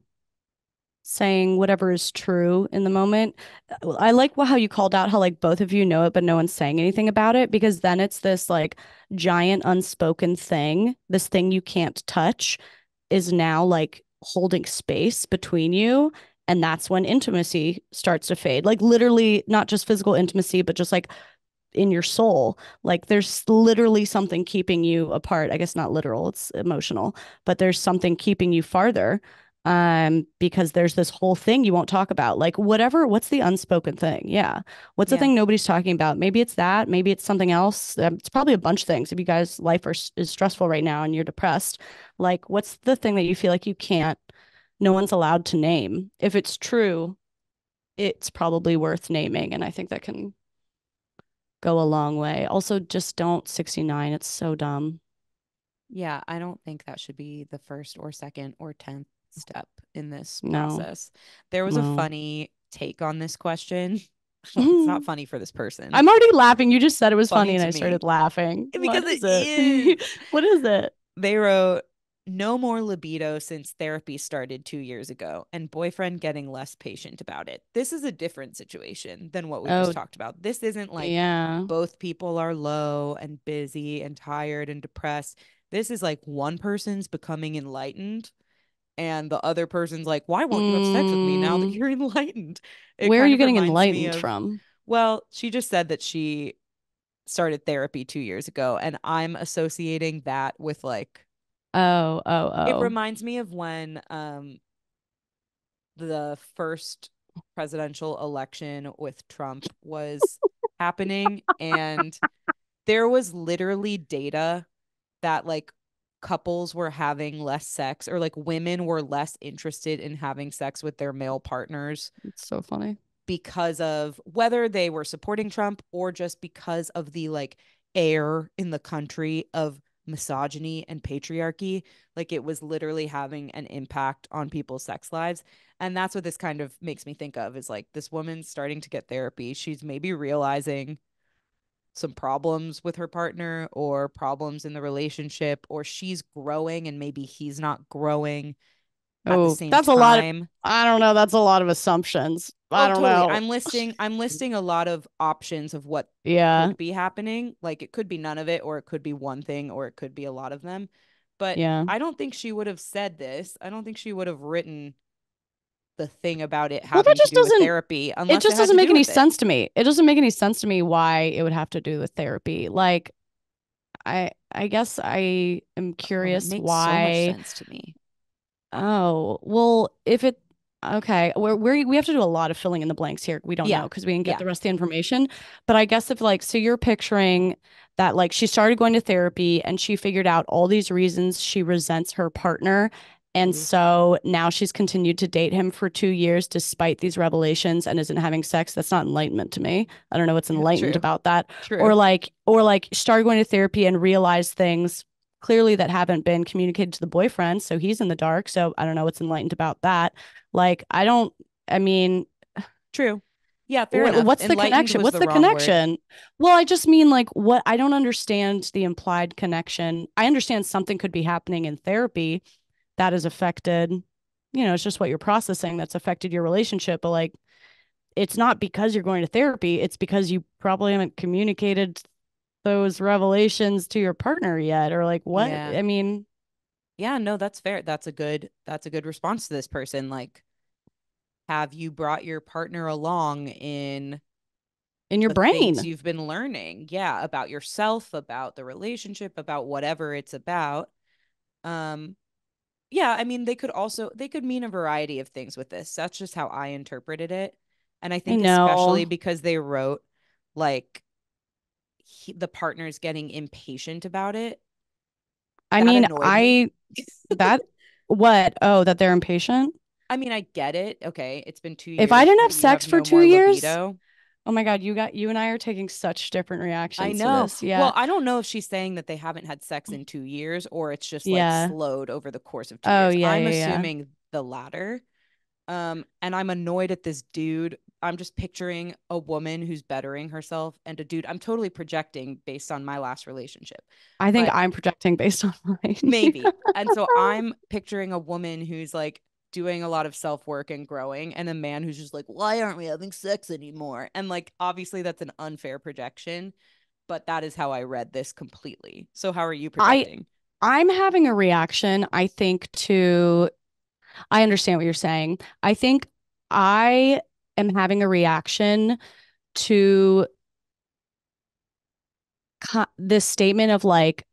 saying whatever is true in the moment. I like how you called out how like both of you know it, but no one's saying anything about it, because then it's this like giant unspoken thing. This thing you can't touch is now like holding space between you. And that's when intimacy starts to fade. Like literally, not just physical intimacy, but just like in your soul. Like there's literally something keeping you apart. I guess not literal, it's emotional, but there's something keeping you farther, because there's this whole thing you won't talk about. Like whatever, what's the unspoken thing? Yeah. What's the Yeah. thing nobody's talking about? Maybe it's that, maybe it's something else. It's probably a bunch of things. If you guys life is stressful right now and you're depressed, like what's the thing that you feel like you can't, no one's allowed to name? If it's true, it's probably worth naming, and I think that can go a long way. Also, just don't 69. It's so dumb. Yeah, I don't think that should be the first or second or 10th step in this No, process. There was a no. funny take on this question. Well, it's not I'm funny for this person. already laughing. You just said it was funny Funny and to I started me laughing. because What it is it? is. What is it? They wrote, no more libido since therapy started 2 years ago, and boyfriend getting less patient about it. This is a different situation than what we just Oh, talked about. This isn't like yeah. both people are low and busy and tired and depressed. This is like one person's becoming enlightened and the other person's like, why won't you have sex with me now that Mm, you're enlightened? It where are kind you of getting reminds me enlightened of, from? well, she just said that she started therapy 2 years ago, and I'm associating that with like, Oh, oh, it oh. reminds me of when the first presidential election with Trump was happening, and there was literally data that like couples were having less sex, or like women were less interested in having sex with their male partners It's so funny. because of whether they were supporting Trump or just because of the like air in the country of misogyny and patriarchy. Like it was literally having an impact on people's sex lives. And that's what this kind of makes me think of, is like this woman's starting to get therapy. She's maybe realizing some problems with her partner or problems in the relationship, or she's growing and maybe he's not growing at the Oh, same that's a lot of, time. I don't know. That's a lot of assumptions. I Oh, don't totally. know. I'm listing a lot of options of what Yeah, could be happening. Like it could be none of it, or it could be one thing, or it could be a lot of them. But yeah. I don't think she would have said this. I don't think she would have written the thing about it Well, that having to just do with doesn't, therapy it unless it just had doesn't to make do any with it. sense to me. It doesn't make any sense to me why it would have to do with therapy. Like, I guess I am Oh, it curious makes so much why. sense to me. Oh, well, if it, okay, we have to do a lot of filling in the blanks here. We don't know Yeah. because we didn't get Yeah. the rest of the information. But I guess if like, so you're picturing that like she started going to therapy and she figured out all these reasons she resents her partner. And Ooh. so now she's continued to date him for 2 years despite these revelations and isn't having sex. That's not enlightenment to me. I don't know what's enlightened True. about that. True. Or like started going to therapy and realized things clearly that haven't been communicated to the boyfriend. So he's in the dark. So I don't know what's enlightened about that. Like, I don't, I mean, True. Yeah, fair enough. what's the Enlightened connection? was What's the the wrong word. connection? Well, I just mean like what I don't understand the implied connection. I understand something could be happening in therapy that has affected, it's just what you're processing that's affected your relationship. But like, it's not because you're going to therapy, it's because you probably haven't communicated those revelations to your partner yet. Or like, what? Yeah. I mean, Yeah, no, that's fair. That's a good response to this person. Like, have you brought your partner along in in your the things brain. you've been learning. Yeah, about yourself, about the relationship, about whatever it's about. Um, yeah, I mean, they could mean a variety of things with this. That's just how I interpreted it. And I I think especially know. because they wrote like the partner's getting impatient about it, I that mean, annoyed me. that, what? Oh, that they're impatient? I mean, I get it. Okay, it's been two If I years. didn't have Maybe you have sex for no two more years, libido. oh my God, you and I are taking such different I reactions to know. this. Yeah. Well, I don't know if she's saying that they haven't had sex in 2 years or it's just like Yeah. slowed over the course of two Oh, years. yeah, I'm yeah, yeah. assuming the latter. And I'm annoyed at this dude. I'm just picturing a woman who's bettering herself and a dude. I'm totally projecting based on my last relationship, I think but I'm projecting based on mine. maybe. And so I'm picturing a woman who's like doing a lot of self work and growing, and a man who's just like, why aren't we having sex anymore? And like, obviously, that's an unfair projection, but that is how I read this completely. So, how are you I projecting? I'm having a reaction, I think, to I understand what you're saying. I think I am having a reaction to this statement of like,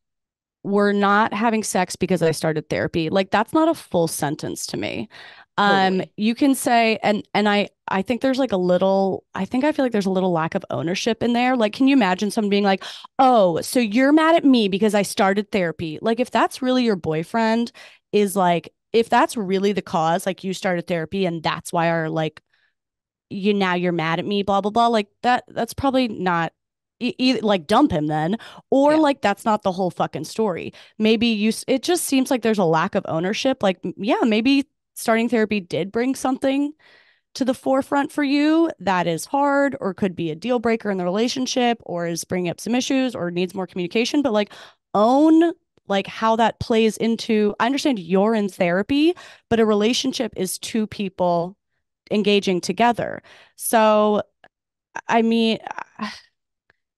we're not having sex because I started therapy. Like that's not a full sentence to me. Totally. You can say, and I think there's like a little, I think I feel like there's a little lack of ownership in there. Like, can you imagine someone being like, oh, so you're mad at me because I started therapy? Like, if that's really your boyfriend, is like, if that's really the cause, like you started therapy and that's why our like you now you're mad at me, blah blah blah. Like that's probably not like dump him then, or Yeah. like that's not the whole fucking story. Maybe it just seems like there's a lack of ownership. Like yeah, maybe starting therapy did bring something to the forefront for you that is hard or could be a deal breaker in the relationship or is bringing up some issues or needs more communication, but like own like how that plays into I understand you're in therapy, but a relationship is two people engaging together. So, I mean,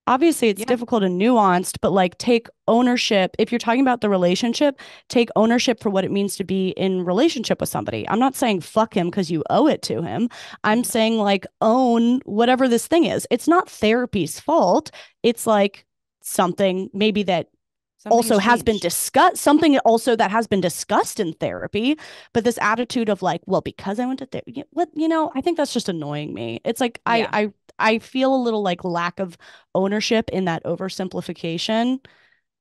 obviously it's Yeah. difficult and nuanced, but like take ownership. If you're talking about the relationship, take ownership for what it means to be in relationship with somebody. I'm not saying fuck him because you owe it to him. I'm Yeah. saying like own whatever this thing is. It's not therapy's fault. It's like something maybe that Something has also has been changed. discussed something also that has been discussed in therapy, but this attitude of like well because I went to therapy what I think that's just annoying me. It's like Yeah. I feel a little like lack of ownership in that oversimplification.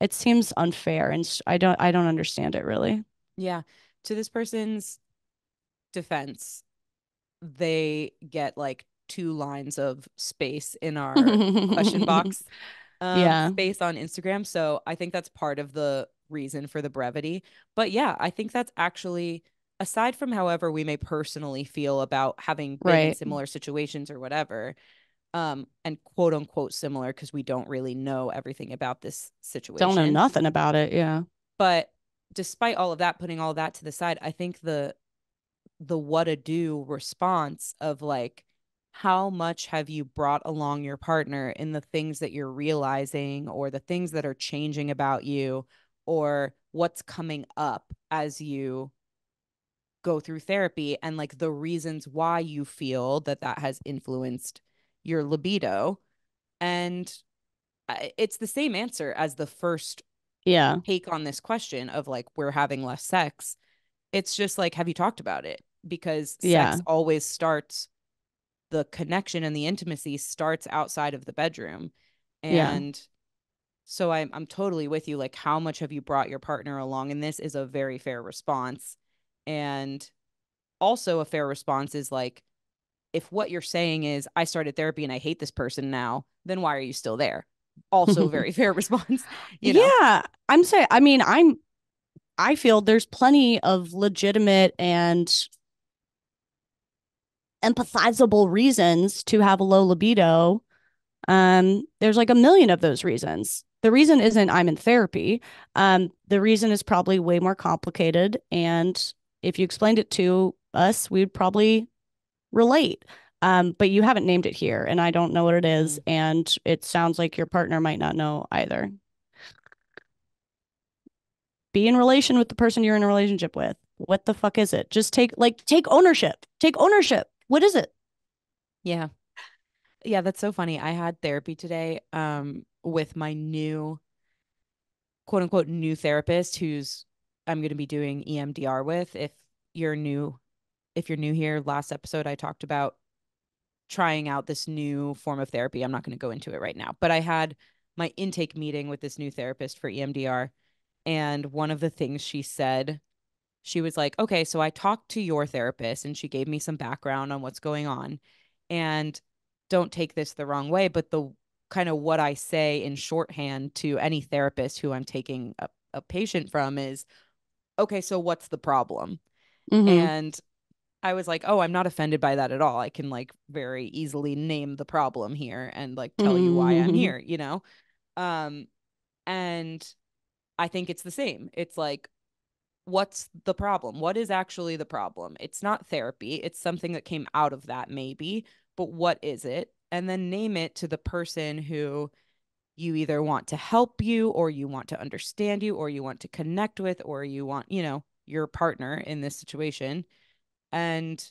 It seems unfair and I don't understand it really. Yeah. To this person's defense, they get like 2 lines of space in our question box Yeah, space on Instagram. So I think that's part of the reason for the brevity. But yeah, I think that's actually, aside from however we may personally feel about having been in right. similar situations or whatever, and quote unquote similar because we don't really know everything about this Don't know situation. nothing about it. Yeah. But despite all of that, putting all of that to the side, I think the what to do response of like, how much have you brought along your partner in the things that you're realizing or the things that are changing about you or what's coming up as you go through therapy and like the reasons why you feel that that has influenced your libido. And it's the same answer as the first Yeah. take on this question of like, we're having less sex. It's just like, have you talked about it? Because sex Yeah. always starts, the connection and the intimacy starts outside of the bedroom. Yeah. And so I'm totally with you. Like, how much have you brought your partner along? And this is a very fair response. And also a fair response is like, if what you're saying is I started therapy and I hate this person now, then why are you still there? Also very fair response, you know. Yeah, I'm saying I mean I feel there's plenty of legitimate and empathizable reasons to have a low libido. There's like a million of those reasons. The reason isn't I'm in therapy. The reason is probably way more complicated. And if you explained it to us, we'd probably relate. But you haven't named it here, and I don't know what it is. Mm. And it sounds like your partner might not know either. Be in relation with the person you're in a relationship with. What the fuck is it? Just take ownership. Take ownership. What is it? Yeah. Yeah, that's so funny. I had therapy today with my new quote unquote new therapist who's I'm going to be doing EMDR with. You're new, if you're new here, last episode I talked about trying out this new form of therapy. I'm not going to go into it right now, but I had my intake meeting with this new therapist for EMDR. And one of the things she said, she was like, okay, so I talked to your therapist and she gave me some background on what's going on. And don't take this the wrong way, but the kind of what I say in shorthand to any therapist who I'm taking a patient from is, okay, so what's the problem? Mm-hmm. And I was like, oh, I'm not offended by that at all. I can like very easily name the problem here and like tell you why I'm Mm-hmm. here, you know? Um, and I think it's the same. It's like, what's the problem? What is actually the problem? It's not therapy. It's something that came out of that, maybe, but what is it? And then name it to the person who you either want to help you or you want to understand you or you want to connect with or you want, your partner in this situation. And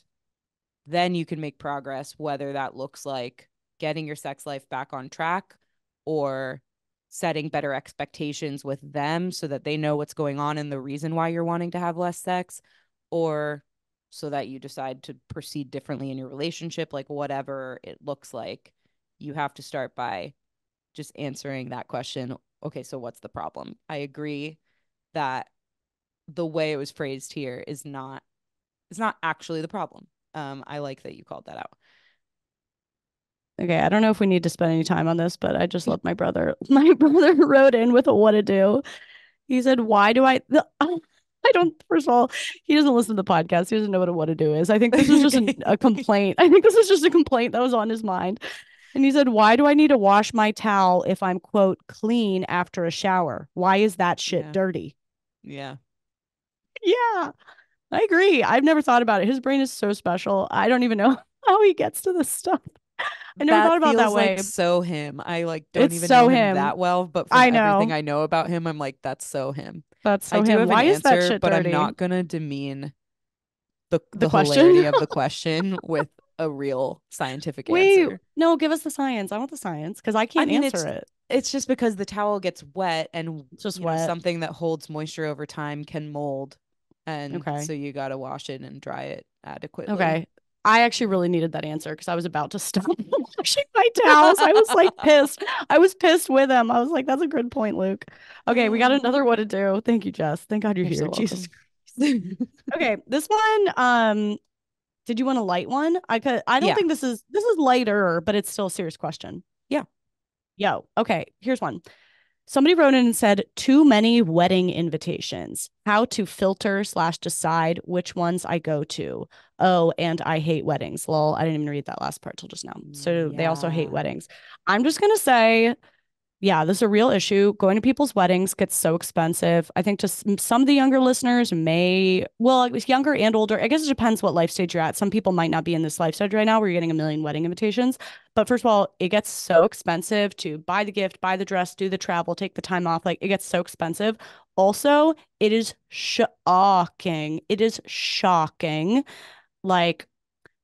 then you can make progress, whether that looks like getting your sex life back on track or setting better expectations with them so that they know what's going on and the reason why you're wanting to have less sex, or so that you decide to proceed differently in your relationship, like whatever it looks like. You have to start by just answering that question. Okay, so what's the problem? I agree that the way it was phrased here is not actually the problem. I like that you called that out. Okay, I don't know if we need to spend any time on this, but I just love my brother. My brother wrote in with a what to do. He said, "Why do I?" I don't. First of all, he doesn't listen to the podcast. He doesn't know what a what to do is. I think this was just Okay. a complaint. I think this was just a complaint that was on his mind. And he said, "Why do I need to wash my towel if I'm quote clean after a shower? Why is that shit Yeah. dirty?" Yeah. Yeah, I agree. I've never thought about it. His brain is so special. I don't even know how he gets to this stuff. I never That thought about it that feels like way. so him. I like don't It's even know so him him. that well, but from I everything know. I know about him, I'm like, that's so him. That's I so do him. have an Why is that answer, shit but I'm dirty? not gonna demean the The the question. hilarity of the question with a real scientific Wait, answer. no, give us the science. I want the science because I I can't mean, answer it. it's just because the towel gets wet and It's just wet. something that holds moisture over time can mold. And Okay. so you got to wash it and dry it adequately. Okay. I actually really needed that answer because I was about to stop washing my towels. I was like pissed. I was pissed with him. I was like, that's a good point, Luke. Okay, we got another what to do. Thank you, Jess. Thank God you're You're here. so Jesus welcome. Christ. Okay, this one, did you want a light one? I don't Yeah. think this is lighter, but it's still a serious question. Yeah. Yo, okay, here's one. Somebody wrote in and said, too many wedding invitations. How to filter slash decide which ones I go to. Oh, and I hate weddings. Lol. I didn't even read that last part till just now. So they also hate Yeah. weddings. I'm just going to say yeah, this is a real issue. Going to people's weddings gets so expensive. I think just some of the younger listeners may, well, it was younger and older. I guess it depends what life stage you're at. Some people might not be in this life stage right now where you're getting a million wedding invitations. But first of all, it gets so expensive to buy the gift, buy the dress, do the travel, take the time off. Like it gets so expensive. Also, it is shocking. It is shocking, like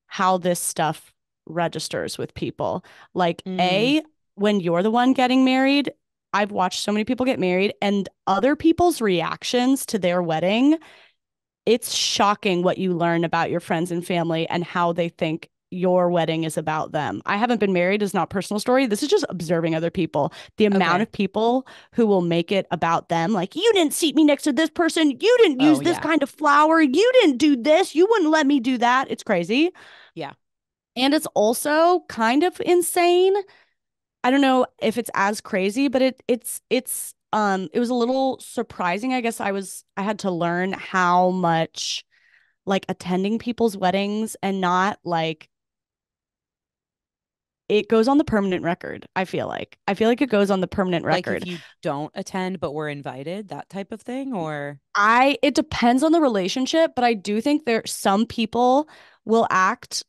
how this stuff registers with people. Like, Mm, A, when you're the one getting married, I've watched so many people get married and other people's reactions to their wedding. It's shocking what you learn about your friends and family and how they think your wedding is about them. I haven't been married is not personal story. This is just observing other people. The amount okay. of people who will make it about them, like, you didn't seat me next to this person. You didn't Oh, use this yeah. kind of flower. You didn't do this. You wouldn't let me do that. It's crazy. Yeah. And it's also kind of insane. I don't know if it's as crazy, but it was a little surprising. I guess I had to learn how much like attending people's weddings and not like it goes on the permanent record. I feel like. I feel like it goes on the permanent Like if record. you don't attend but were invited, that type of thing, or I it depends on the relationship, but I do think there some people will act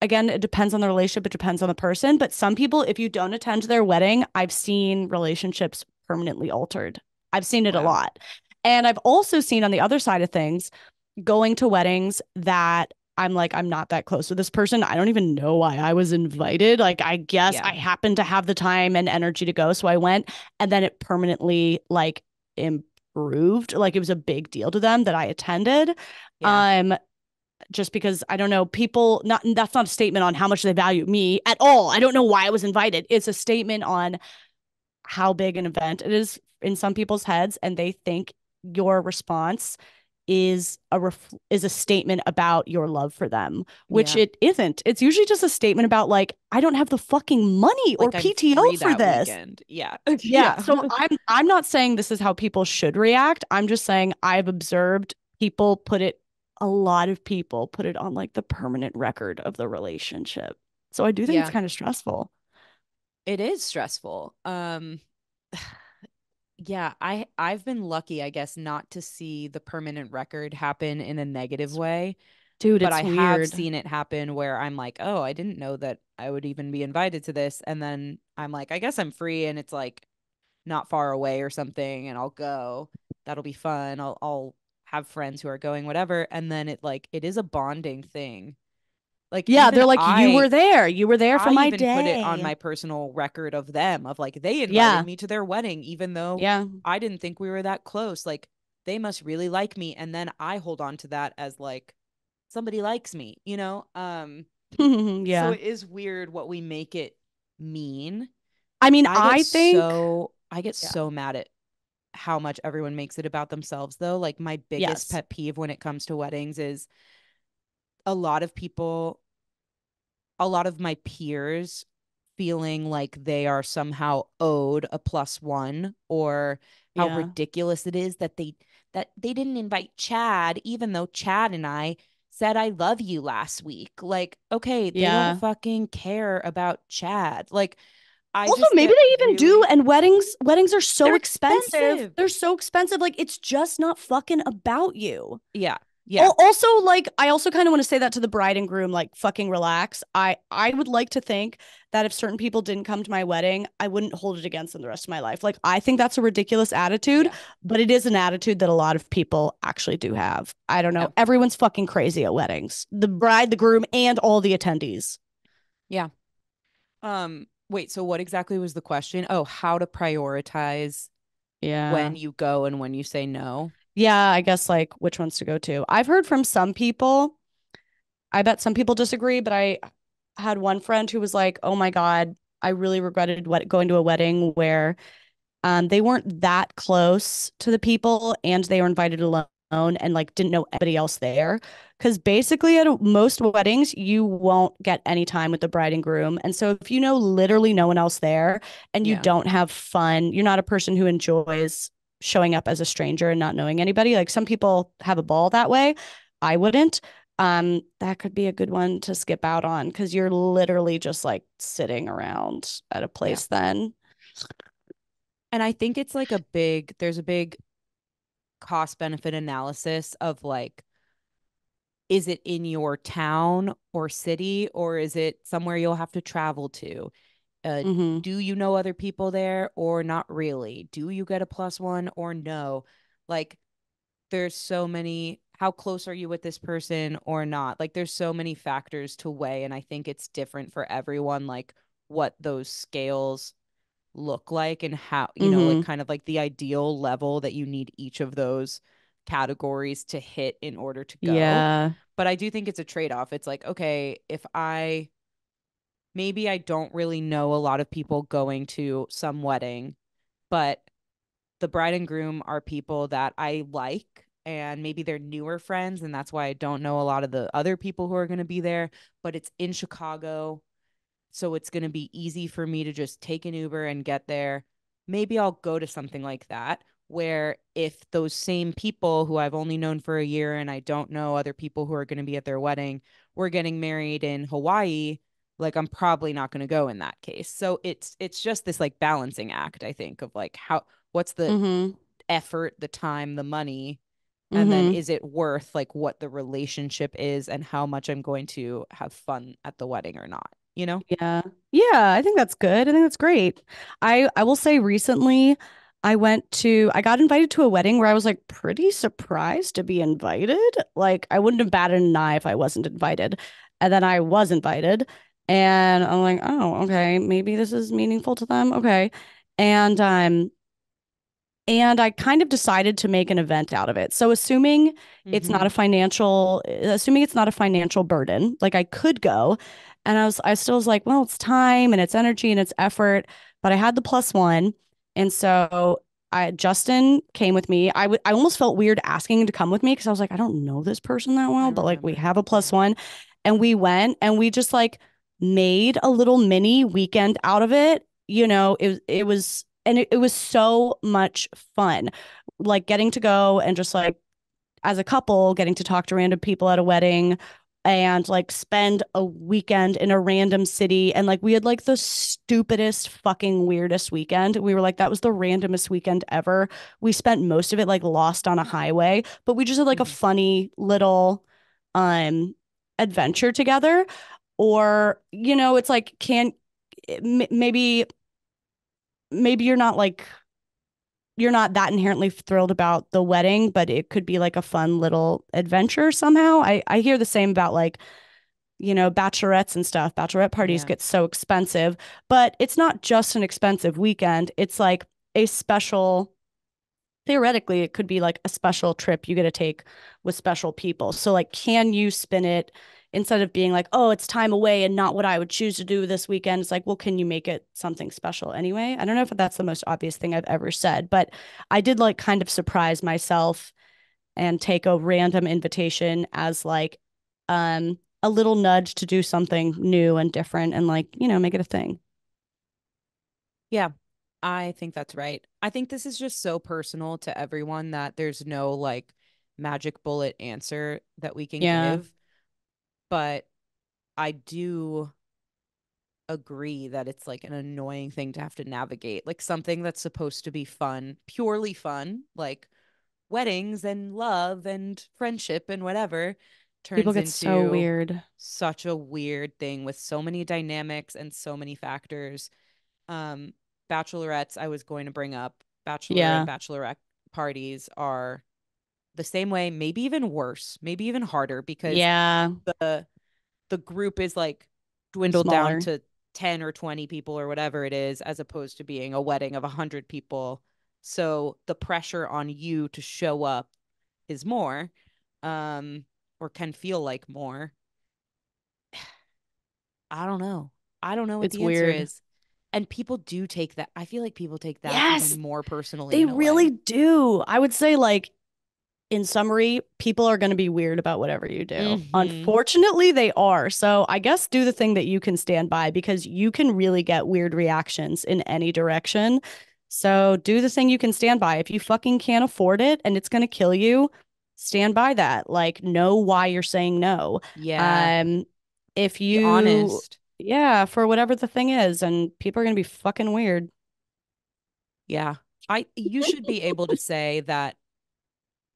again, it depends on the relationship, it depends on the person, but some people if you don't attend their wedding, I've seen relationships permanently altered. I've seen it a wow. lot. And I've also seen on the other side of things going to weddings that I'm like, I'm not that close with this person. I don't even know why I was invited. Like, I guess Yeah. I happened to have the time and energy to go. So I went, and then it permanently like improved. Like, it was a big deal to them that I attended. Yeah. Um, just because I don't know, people not that's not a statement on how much they value me at all. I don't know why I was invited. It's a statement on how big an event it is in some people's heads, and they think your response is a statement about your love for them, which Yeah. it isn't. It's usually just a statement about like, I don't have the fucking money or Like I'm PTO free for that this. weekend. Yeah. Yeah. Yeah. So I'm not saying this is how people should react. I'm just saying I've observed people put it a lot of people put it on like the permanent record of the relationship. So I do think it's Yeah. kind of stressful. It is stressful. Yeah, I've been lucky, I guess, not to see the permanent record happen in a negative way, Dude, but I it's have weird. seen it happen where I'm like, "Oh, I didn't know that I would even be invited to this." And then I'm like, "I guess I'm free and it's like not far away or something and I'll go. That'll be fun. I'll have friends who are going whatever." And then it is a bonding thing. Like Yeah, even they're like, you were I there. You were there for I my even put it on day. my personal record of them of like they invited Yeah. me to their wedding even though Yeah. I didn't think we were that close. Like they must really like me and then I hold on to that as like somebody likes me, you know? So Yeah. it is weird what we make it mean. I mean, I think, I get yeah. so mad at how much everyone makes it about themselves though. Like my biggest Yes. pet peeve when it comes to weddings is a lot of people a lot of my peers feeling like they are somehow owed a plus one or how Yeah. ridiculous it is that they didn't invite Chad even though Chad and I said I love you last week. Like, okay, they don't Yeah. fucking care about Chad. Like, I Also, just maybe get they even do, really and weddings are so they're expensive. expensive. They're so expensive. Like, it's just not fucking about you. Yeah. Yeah. Also, like, I also kind of want to say that to the bride and groom, like, fucking relax. I would like to think that if certain people didn't come to my wedding, I wouldn't hold it against them the rest of my life. Like, I think that's a ridiculous attitude, Yeah. but it is an attitude that a lot of people actually do have. I don't Yeah. know. Everyone's fucking crazy at weddings. The bride, the groom, and all the attendees. Yeah. Wait, so what exactly was the question? Oh, how to prioritize Yeah. when you go and when you say no. Yeah, I guess like which ones to go to. I've heard from some people. I bet some people disagree, but I had one friend who was like, "Oh my God, I really regretted going to a wedding where they weren't that close to the people and they were invited alone and like didn't know anybody else there." Because basically, at most weddings, you won't get any time with the bride and groom. And so, if you know literally no one else there and you Yeah. don't have fun, you're not a person who enjoys showing up as a stranger and not knowing anybody. Like some people have a ball that way. I wouldn't. That could be a good one to skip out on because you're literally just like sitting around at a Yeah. place then. And I think it's like there's a big cost benefit analysis of like, is it in your town or city or is it somewhere you'll have to travel to? Mm-hmm. Do you know other people there or not really? Do you get a plus one or no? Like, there's so many, how close are you with this person or not? Like, there's so many factors to weigh. And I think it's different for everyone, like, what those scales look like and how, like Mm-hmm. kind of like the ideal level that you need each of those categories to hit in order to go. Yeah. But I do think it's a trade off. It's like, okay, if I maybe I don't really know a lot of people going to some wedding, but the bride and groom are people that I like and maybe they're newer friends and that's why I don't know a lot of the other people who are going to be there, but it's in Chicago. So it's going to be easy for me to just take an Uber and get there. Maybe I'll go to something like that where if those same people who I've only known for a year and I don't know other people who are going to be at their wedding, we're getting married in Hawaii, like I'm probably not going to go in that case. So it's just this like balancing act, I think, of like how what's the Mm-hmm. effort, the time, the money, and then Mm-hmm. is it worth like what the relationship is and how much I'm going to have fun at the wedding or not, you know? Yeah. Yeah, I think that's good. I think that's great. I will say recently, I got invited to a wedding where I was like pretty surprised to be invited. Like I wouldn't have batted an eye if I wasn't invited. And then I was invited and I'm like, oh, okay, maybe this is meaningful to them. Okay. And and I kind of decided to make an event out of it. So Mm-hmm. assuming it's not a financial burden, like I could go. And I still was like, well, it's time and it's energy and it's effort, but I had the plus one. And so Justin came with me. I almost felt weird asking him to come with me because I was like, I don't know this person that I well, but like we remember. have a plus Yeah. one. And we went and we just like made a little mini weekend out of it. It was so much fun. Like getting to go and just like as a couple, getting to talk to random people at a wedding and like spend a weekend in a random city. And like we had like the stupidest, fucking weirdest weekend. We were like, that was the randomest weekend ever. We spent most of it like lost on a highway, but we just had like a Mm-hmm. funny little um adventure together. Or, it's like, maybe you're not that inherently thrilled about the wedding, but it could be like a fun little adventure somehow. I hear the same about like, bachelorettes and stuff. Bachelorette parties Yeah. get so expensive, but it's not just an expensive weekend. It's like a special, theoretically, it could be like a special trip you get to take with special people. So, like, can you spin it instead of being like, oh, it's time away and not what I would choose to do this weekend? It's like, well, can you make it something special anyway? I don't know if that's the most obvious thing I've ever said, but I did like kind of surprise myself and take a random invitation as like a little nudge to do something new and different and like, make it a thing. Yeah. I think that's right. I think this is just so personal to everyone that there's no like magic bullet answer that we can Yeah. give. But I do agree that it's like an annoying thing to have to navigate. Like something that's supposed to be fun, purely fun, like weddings and love and friendship and whatever, People turns get so into weird. such a weird thing with so many dynamics and so many factors. Um, Bachelorettes, I was going to bring up, bachelor and Yeah. bachelorette parties are the same way, maybe even worse, maybe even harder because Yeah. the the group is like dwindled down Smaller. to 10 or 20 people or whatever it is, as opposed to being a wedding of 100 people. So the pressure on you to show up is more, um, or can feel like more. I don't know. I don't know what It's the answer weird. is. And people do take that. I feel like people take that Yes, even more personally they in a way. really do. I would say, like, in summary, people are going to be weird about whatever you do. Mm-hmm. Unfortunately, they are. So I guess do the thing that you can stand by because you can really get weird reactions in any direction. So do the thing you can stand by. If you fucking can't afford it and it's going to kill you, stand by that. Like, know why you're saying no. Yeah. Um, if Be you, honest. yeah, for whatever the thing is, and people are going to be fucking weird. Yeah. You should be able to say that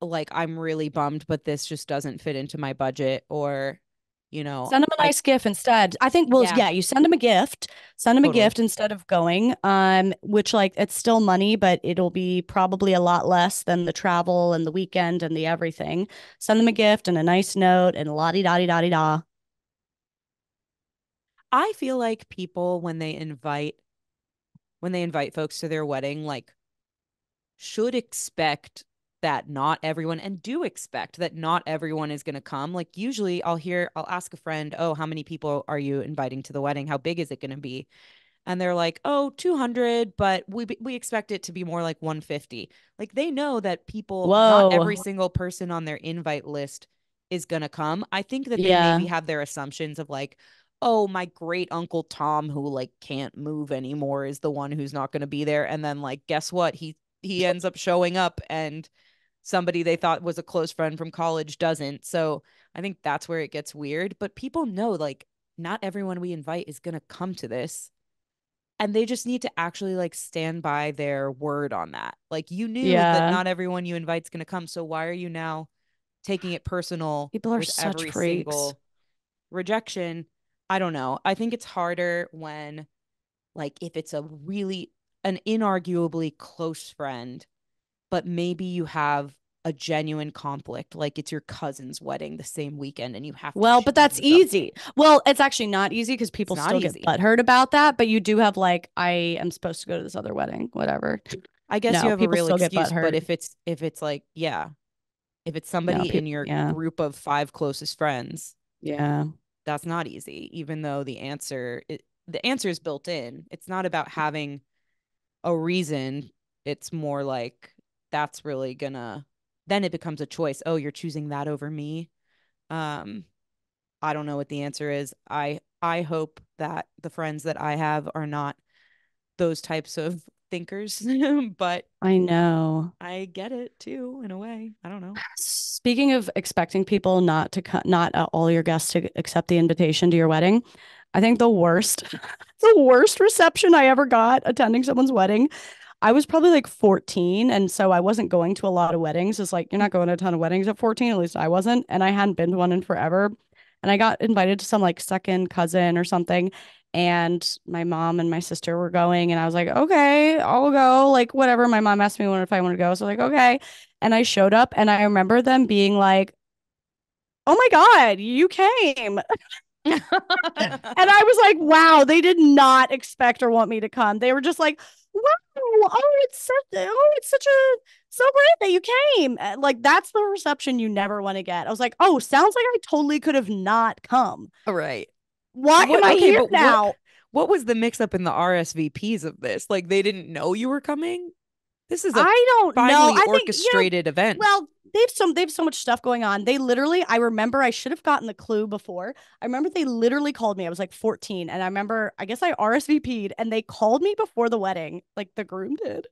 like I'm really bummed, but this just doesn't fit into my budget, or Send them a I nice gift instead. I think, well, yeah, yeah, you send them a gift. Send them a totally. gift instead of going. Which like it's still money, but it'll be probably a lot less than the travel and the weekend and the everything. Send them a gift and a nice note and la di da di da di da. I feel like people when they invite folks to their wedding, like should expect that not everyone, and do expect that not everyone is going to come. Like usually I'll ask a friend, "Oh, how many people are you inviting to the wedding? How big is it going to be?" And they're like, "Oh, 200, but we expect it to be more like 150." Like they know that people, not every Whoa. single person on their invite list is going to come. I think that they maybe Yeah. have their assumptions of like, "Oh, my great uncle Tom who like can't move anymore is the one who's not going to be there." And then like guess what? He ends up showing up, and somebody they thought was a close friend from college doesn't. So, I think that's where it gets weird, but people know like not everyone we invite is going to come to this, and they just need to actually like stand by their word on that. Like you knew that Yeah. not everyone you invite's going to come, so why are you now taking it personal People are with such every freaks. single rejection? I don't know. I think it's harder when like if it's a really an inarguably close friend, but maybe you have a genuine conflict, like it's your cousin's wedding the same weekend and you have to Well, but that's choose easy. something. Well, it's actually not easy because It's people not still get easy. butthurt about that. But you do have like, I am supposed to go to this other wedding, whatever. I guess you No, have a people real still get excuse, but butthurt. if it's like, yeah, if it's No, somebody in people, your yeah, group of five closest friends, yeah. that's not easy, even though the answer is built in. It's not about having a reason. It's more like that's really gonna then it becomes a choice. Oh, you're choosing that over me. Um, I don't know what the answer is. I hope that the friends that I have are not those types of thinkers, but I know. I get it too in a way. I don't know. Speaking of expecting people not to not all your guests to accept the invitation to your wedding, I think the worst, the worst reception I ever got attending someone's wedding. I was probably like 14, and so I wasn't going to a lot of weddings. It's like you're not going to a ton of weddings at 14, at least I wasn't, and I hadn't been to one in forever. And I got invited to some like second cousin or something, and my mom and my sister were going, and I was like, okay, I'll go, like whatever. My mom asked me if I want to go, so like okay, and I showed up, and I remember them being like, "Oh my God, you came." And I was like, wow, they did not expect or want me to come. They were just like, wow, it's such a so great that you came. Like that's the reception you never want to get. I was like, oh, sounds like I totally could have not come. All right. Why am What I okay, here but what now? what was the mix up in the RSVPs of this? Like they didn't know you were coming? This is a I don't know. finely I think, orchestrated event. well, they've so much stuff going on. They literally, I remember I should have gotten the clue before. I remember they literally called me. I was like 14, and I remember I guess I RSVP'd and they called me before the wedding, like the groom did.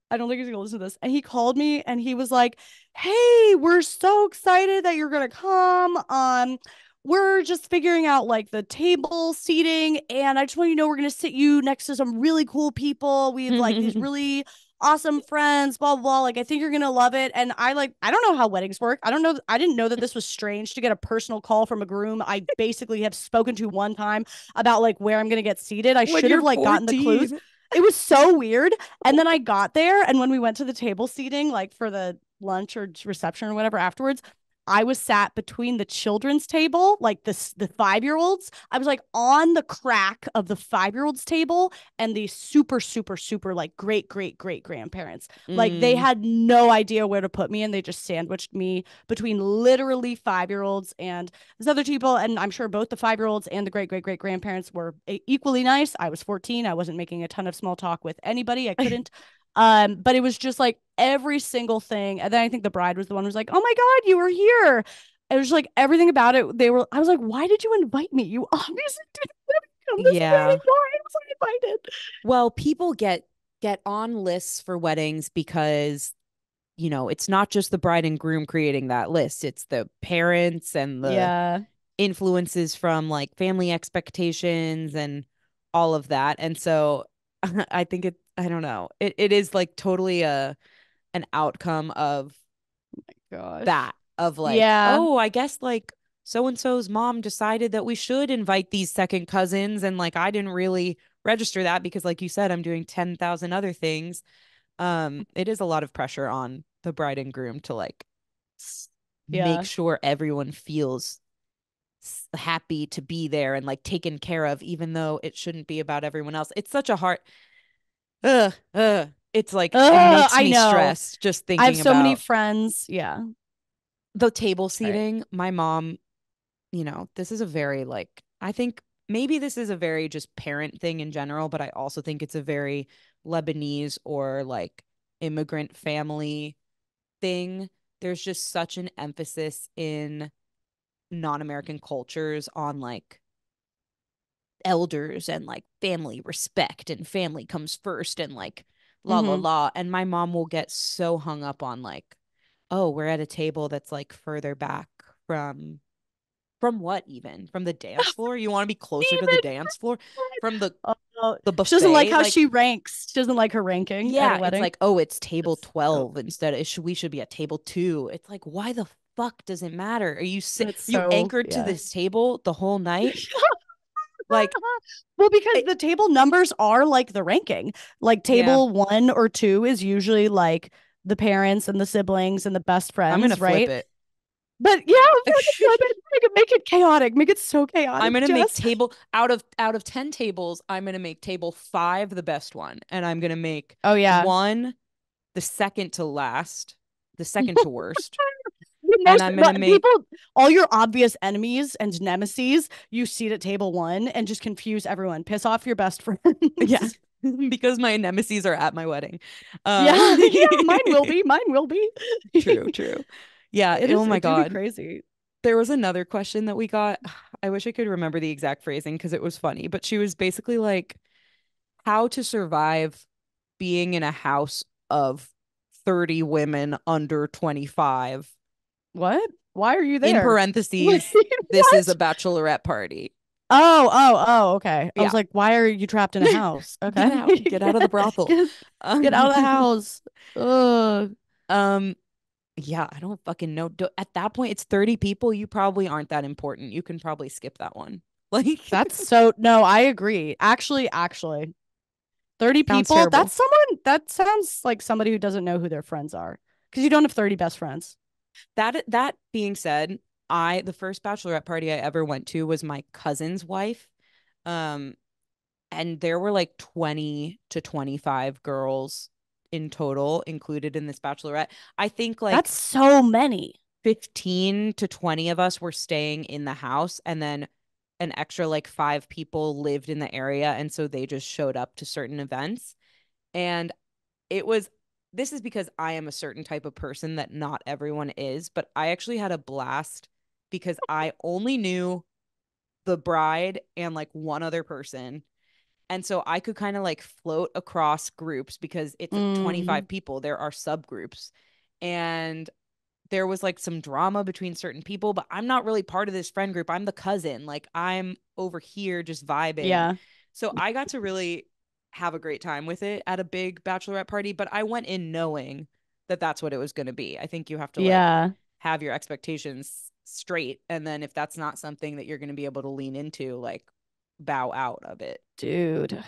I don't think he's gonna listen to this. And he called me and he was like, "Hey, we're so excited that you're gonna come. We're just figuring out like the table seating, and I just want you to know we're gonna sit you next to some really cool people. We have like these really awesome friends, blah blah blah. Like I think you're gonna love it." And I don't know how weddings work. I don't know. I didn't know that this was strange to get a personal call from a groom I basically have spoken to one time about like where I'm gonna get seated. I When should have you're like gotten the clues. 14. It was so weird. And then I got there, and when we went to the table seating, like for the lunch or reception or whatever afterwards, I was sat between the children's table, like the 5-year-olds. I was like on the crack of the 5-year-olds table and the super super super like great great great grandparents. Like they Mm. had no idea where to put me, and they just sandwiched me between literally 5-year-olds and there's other people, and I'm sure both the 5-year-olds and the great great great grandparents were equally nice. I was 14. I wasn't making a ton of small talk with anybody. I couldn't. But it was just like every single thing. And then I think the bride was the one who was like, "Oh my God, you were here." It was like everything about it. I was like, "Why did you invite me? You obviously didn't want to come to this wedding. Yeah. Why was I invited?" Well, people get on lists for weddings because it's not just the bride and groom creating that list. It's the parents and the Yeah. influences from like family expectations and all of that. And so I don't know. It is like totally an outcome of Gosh. that, of like, Yeah. oh, I guess like so and so's mom decided that we should invite these second cousins. And like, I didn't really register that because, like you said, I'm doing 10,000 other things. It is a lot of pressure on the bride and groom to like make Yeah. sure everyone feels happy to be there and like taken care of, even though it shouldn't be about everyone else. It's such a hard, it's like, it makes I me know. stressed just I have thinking so many about friends. Yeah. the table Right. seating. My mom, this is a very like, I think maybe this is a very just parent thing in general, but I also think it's a very Lebanese or like immigrant family thing. There's just such an emphasis in non-American cultures on like elders and like family respect and family comes first and like la la Mm-hmm. la. And my mom will get so hung up on like, oh, we're at a table that's like further back from what, even from the dance floor? You want to be closer to the Even dance floor from the oh, the she doesn't like buffet? how Like, she ranks. She doesn't like her ranking at a yeah, it's wedding. like, oh, it's table That's so 12 instead of we should be at table 2. It's like, why the fuck does it matter? Are you that's you so anchored to yeah. this table the whole night? Like, Well, because it, the table numbers are like the ranking. Like yeah, table 1 or 2 is usually like the parents and the siblings and the best I'm gonna friends, flip right? it. But yeah, fucking flip it. Make it chaotic. Make it so I'm chaotic, gonna make Jess. table out of 10 tables, I'm gonna make table 5 the best one, and I'm gonna make Oh yeah. one the second to last, the second to worst, The and most I'm gonna make people, all your obvious enemies and nemesis, you seat at table 1 and just confuse everyone. Piss off your best yeah, friends. because my nemesis are at my wedding. Yeah, Um, yeah, mine will be. Mine will be. true, true. Yeah. It Oh is. my It do be God. crazy. There was another question that we got. I wish I could remember the exact phrasing because it was funny, but she was basically like, how to survive being in a house of 30 women under 25. What? Why are you In there? Wait, parentheses, this is a what? bachelorette party. Oh, okay. I was Yeah. like, why are you trapped in a house? Get Okay. out, get out of the brothel. Get, get out Um, of the house. Ugh. um, yeah, I don't fucking know. At that point, it's 30 people. You probably aren't that important. You can probably skip that one. Like, That's so, no, I agree. Actually, 30 sounds people, terrible. that sounds like somebody who doesn't know who their friends are. Because you don't have 30 best friends. That being said, the first bachelorette party I ever went to was my cousin's wife. Um, and there were like 20 to 25 girls in total included in this bachelorette. I think like That's so many. 15 to 20 of us were staying in the house, and then an extra like 5 people lived in the area, and so they just showed up to certain events. And it was this is because I am a certain type of person that not everyone is, but I actually had a blast because I only knew the bride and like one other person. And so I could kind of like float across groups because it's 25 Mm, people. There are subgroups. And there was like some drama between certain people, but I'm not really part of this friend group. I'm the cousin. Like I'm over here just vibing. yeah. So I got to really have a great time with it at a big bachelorette party, but I went in knowing that that's what it was going to be. I think you have to like Yeah. have your expectations straight, and then if that's not something that you're going to be able to lean into, like bow out of it. Dude.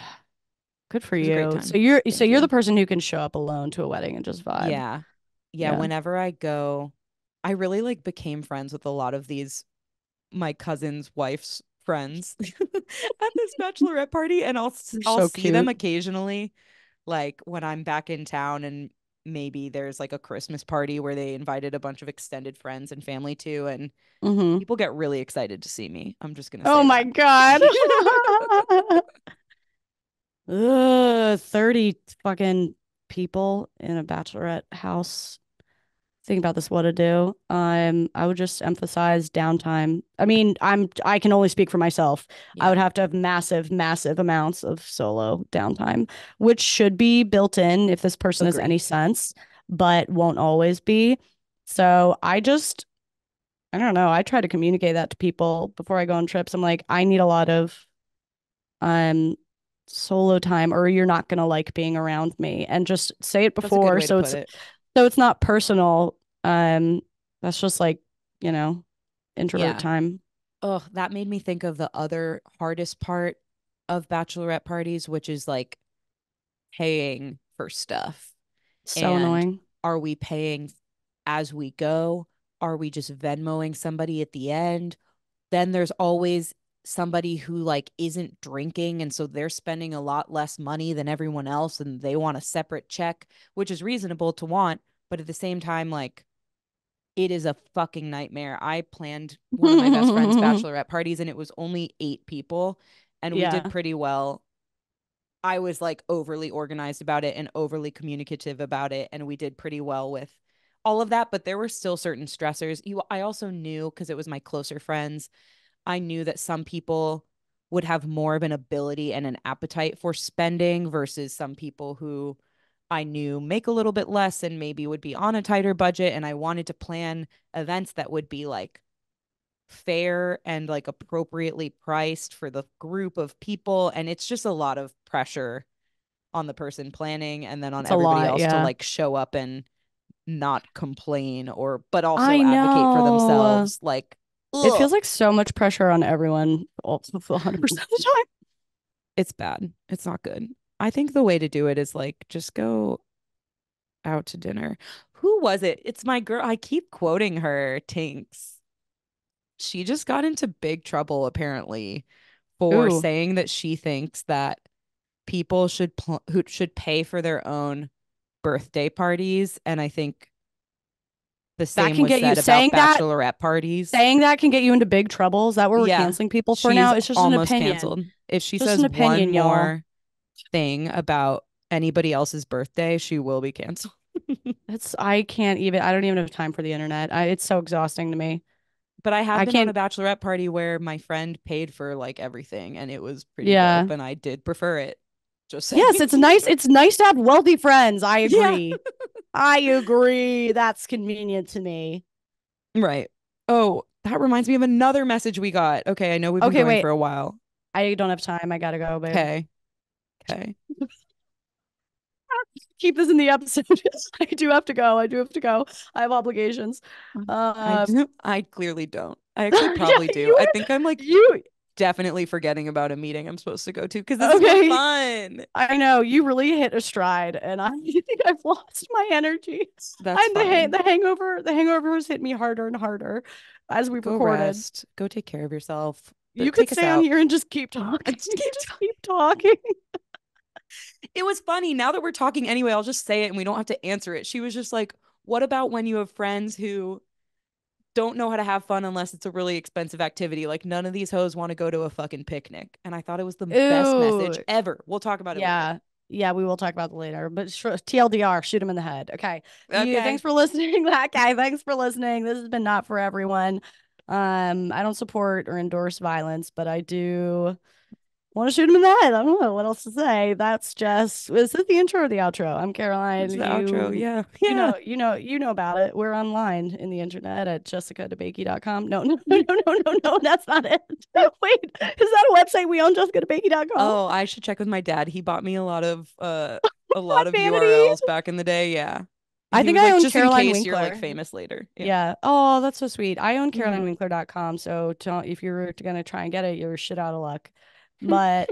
Good for It was a great you. time. So Thank you're the you. person who can show up alone to a wedding and just vibe. Yeah. Yeah, Yeah. whenever I go, I really like became friends with a lot of these my cousin's wife's friends at this bachelorette party, and You're I'll so see them cute. occasionally, like when I'm back in town, and maybe there's like a Christmas party where they invited a bunch of extended friends and family too, and Mm-hmm. people get really excited to see me. I'm just gonna Oh say my that. God. Ugh, 30 fucking people in a bachelorette house. Think about this, what to do. I would just emphasize downtime. I mean, I can only speak for myself. I Yeah, would have to have massive, massive amounts of solo downtime, which should be built in if this person has agree. any sense, but won't always be. So I don't know. I try to communicate that to people before I go on trips. I'm like, I need a lot of um solo time or you're not gonna like being around me. And just say it That's a good before way to so put it's it. not personal. That's just like, you know, introvert Yeah. time. Oh, that made me think of the other hardest part of bachelorette parties, which is like paying for stuff. So And annoying. are we paying as we go? Are we just Venmoing somebody at the end? Then there's always somebody who like isn't drinking, and so they're spending a lot less money than everyone else, and they want a separate check, which is reasonable to want, but at the same time, like it is a fucking nightmare. I planned one of my best friend's bachelorette parties, and it was only 8 people, and we did Yeah. pretty well. I was like overly organized about it and overly communicative about it, and we did pretty well with all of that. But there were still certain stressors. I also knew because it was my closer friends. I knew that some people would have more of an ability and an appetite for spending versus some people who I knew make a little bit less and maybe would be on a tighter budget. And I wanted to plan events that would be like fair and like appropriately priced for the group of people. And it's just a lot of pressure on the person planning and then on It's a everybody lot, else to yeah. like show up and not complain or but also I advocate for know. themselves. Like, It Ugh. feels like so much pressure on everyone, also 100% of the time. It's bad. It's not good. I think the way to do it is like just go out to dinner. Who was it? It's my girl. I keep quoting her, Tinks. She just got into big trouble apparently for Ooh, saying that she thinks that people who should pay for their own birthday parties, and I think the that same can was get you said about saying that. bachelorette parties. Saying that can get you into big trouble. Is that what we're Yeah, canceling people for she's now? It's just an almost opinion. canceled. If she Just says an one opinion, y'all. more thing about anybody else's birthday, she will be canceled. I can't even, I don't even have time for the internet. It's so exhausting to me. But I have I been on a can't, bachelorette party where my friend paid for like everything and it was pretty yeah. dope and I did prefer it. Just Yes, saying. it's nice. It's nice to have wealthy friends. I Yeah. agree. I agree. That's convenient to me. Right. Oh, that reminds me of another message we got. Okay, I know we've been Okay, going wait. for a while. I don't have time. I gotta go, babe. Okay. Okay. Keep this in the episode. I do have to go. I do have to go. I have obligations. I Um, do. I clearly don't. I actually yeah, probably do. I think I'm like you, definitely forgetting about a meeting I'm supposed to go to because this has been okay. fun. I know you really hit a stride, and I think I've lost my energy. That's And fine. the hangover has hit me harder and harder as we've Go recorded. rest. Go take care of yourself. You could Take us stay on out. here and just keep talking. Just You could keep just talking. keep talking. It was funny. Now that we're talking anyway, I'll just say it and we don't have to answer it. She was just like, "What about when you have friends who don't know how to have fun unless it's a really expensive activity? Like none of these hoes want to go to a fucking picnic." And I thought it was the best message Ooh, ever. We'll talk about it later. yeah. Yeah, we will talk about it later. But TLDR, shoot him in the head. Okay. You thanks Okay. for listening. That guy, thanks for listening. This has been not for everyone. I don't support or endorse violence, but I do want to shoot him in the head. I don't know what else to say. That's just is this the intro or the outro? I'm Caroline. It's the outro. You Yeah. Yeah. you know about it. We're online in the internet at jessicadebakey.com. No, no, no, no, no, no, no, that's not it. Wait, is that a website we own, jessicadebakey.com? Oh, I should check with my dad. He bought me a lot Not of vanity. URLs back in the day. Yeah. I He think was I like, own just in Caroline case you're like Winkler. famous later. Yeah. Yeah. Oh, that's so sweet. I own Yeah. CarolineWinkler.com, so if you're gonna try and get it, you're shit out of luck. But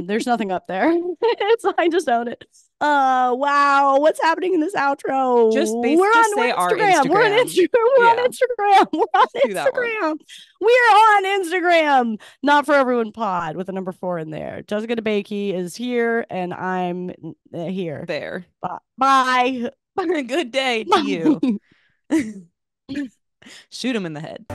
there's nothing up there. It's I just own it. Wow, what's happening in this outro? Just say We're our Instagram. We're on Instagram. Instagram. We're on Yeah. Instagram. We're on Just do that one. Instagram. We're on Instagram. Not for everyone pod with a number 4 in there. Jessica DeBakey is here and I'm here. There. Bye. Bye. Good day to you. Bye. Shoot him in the head.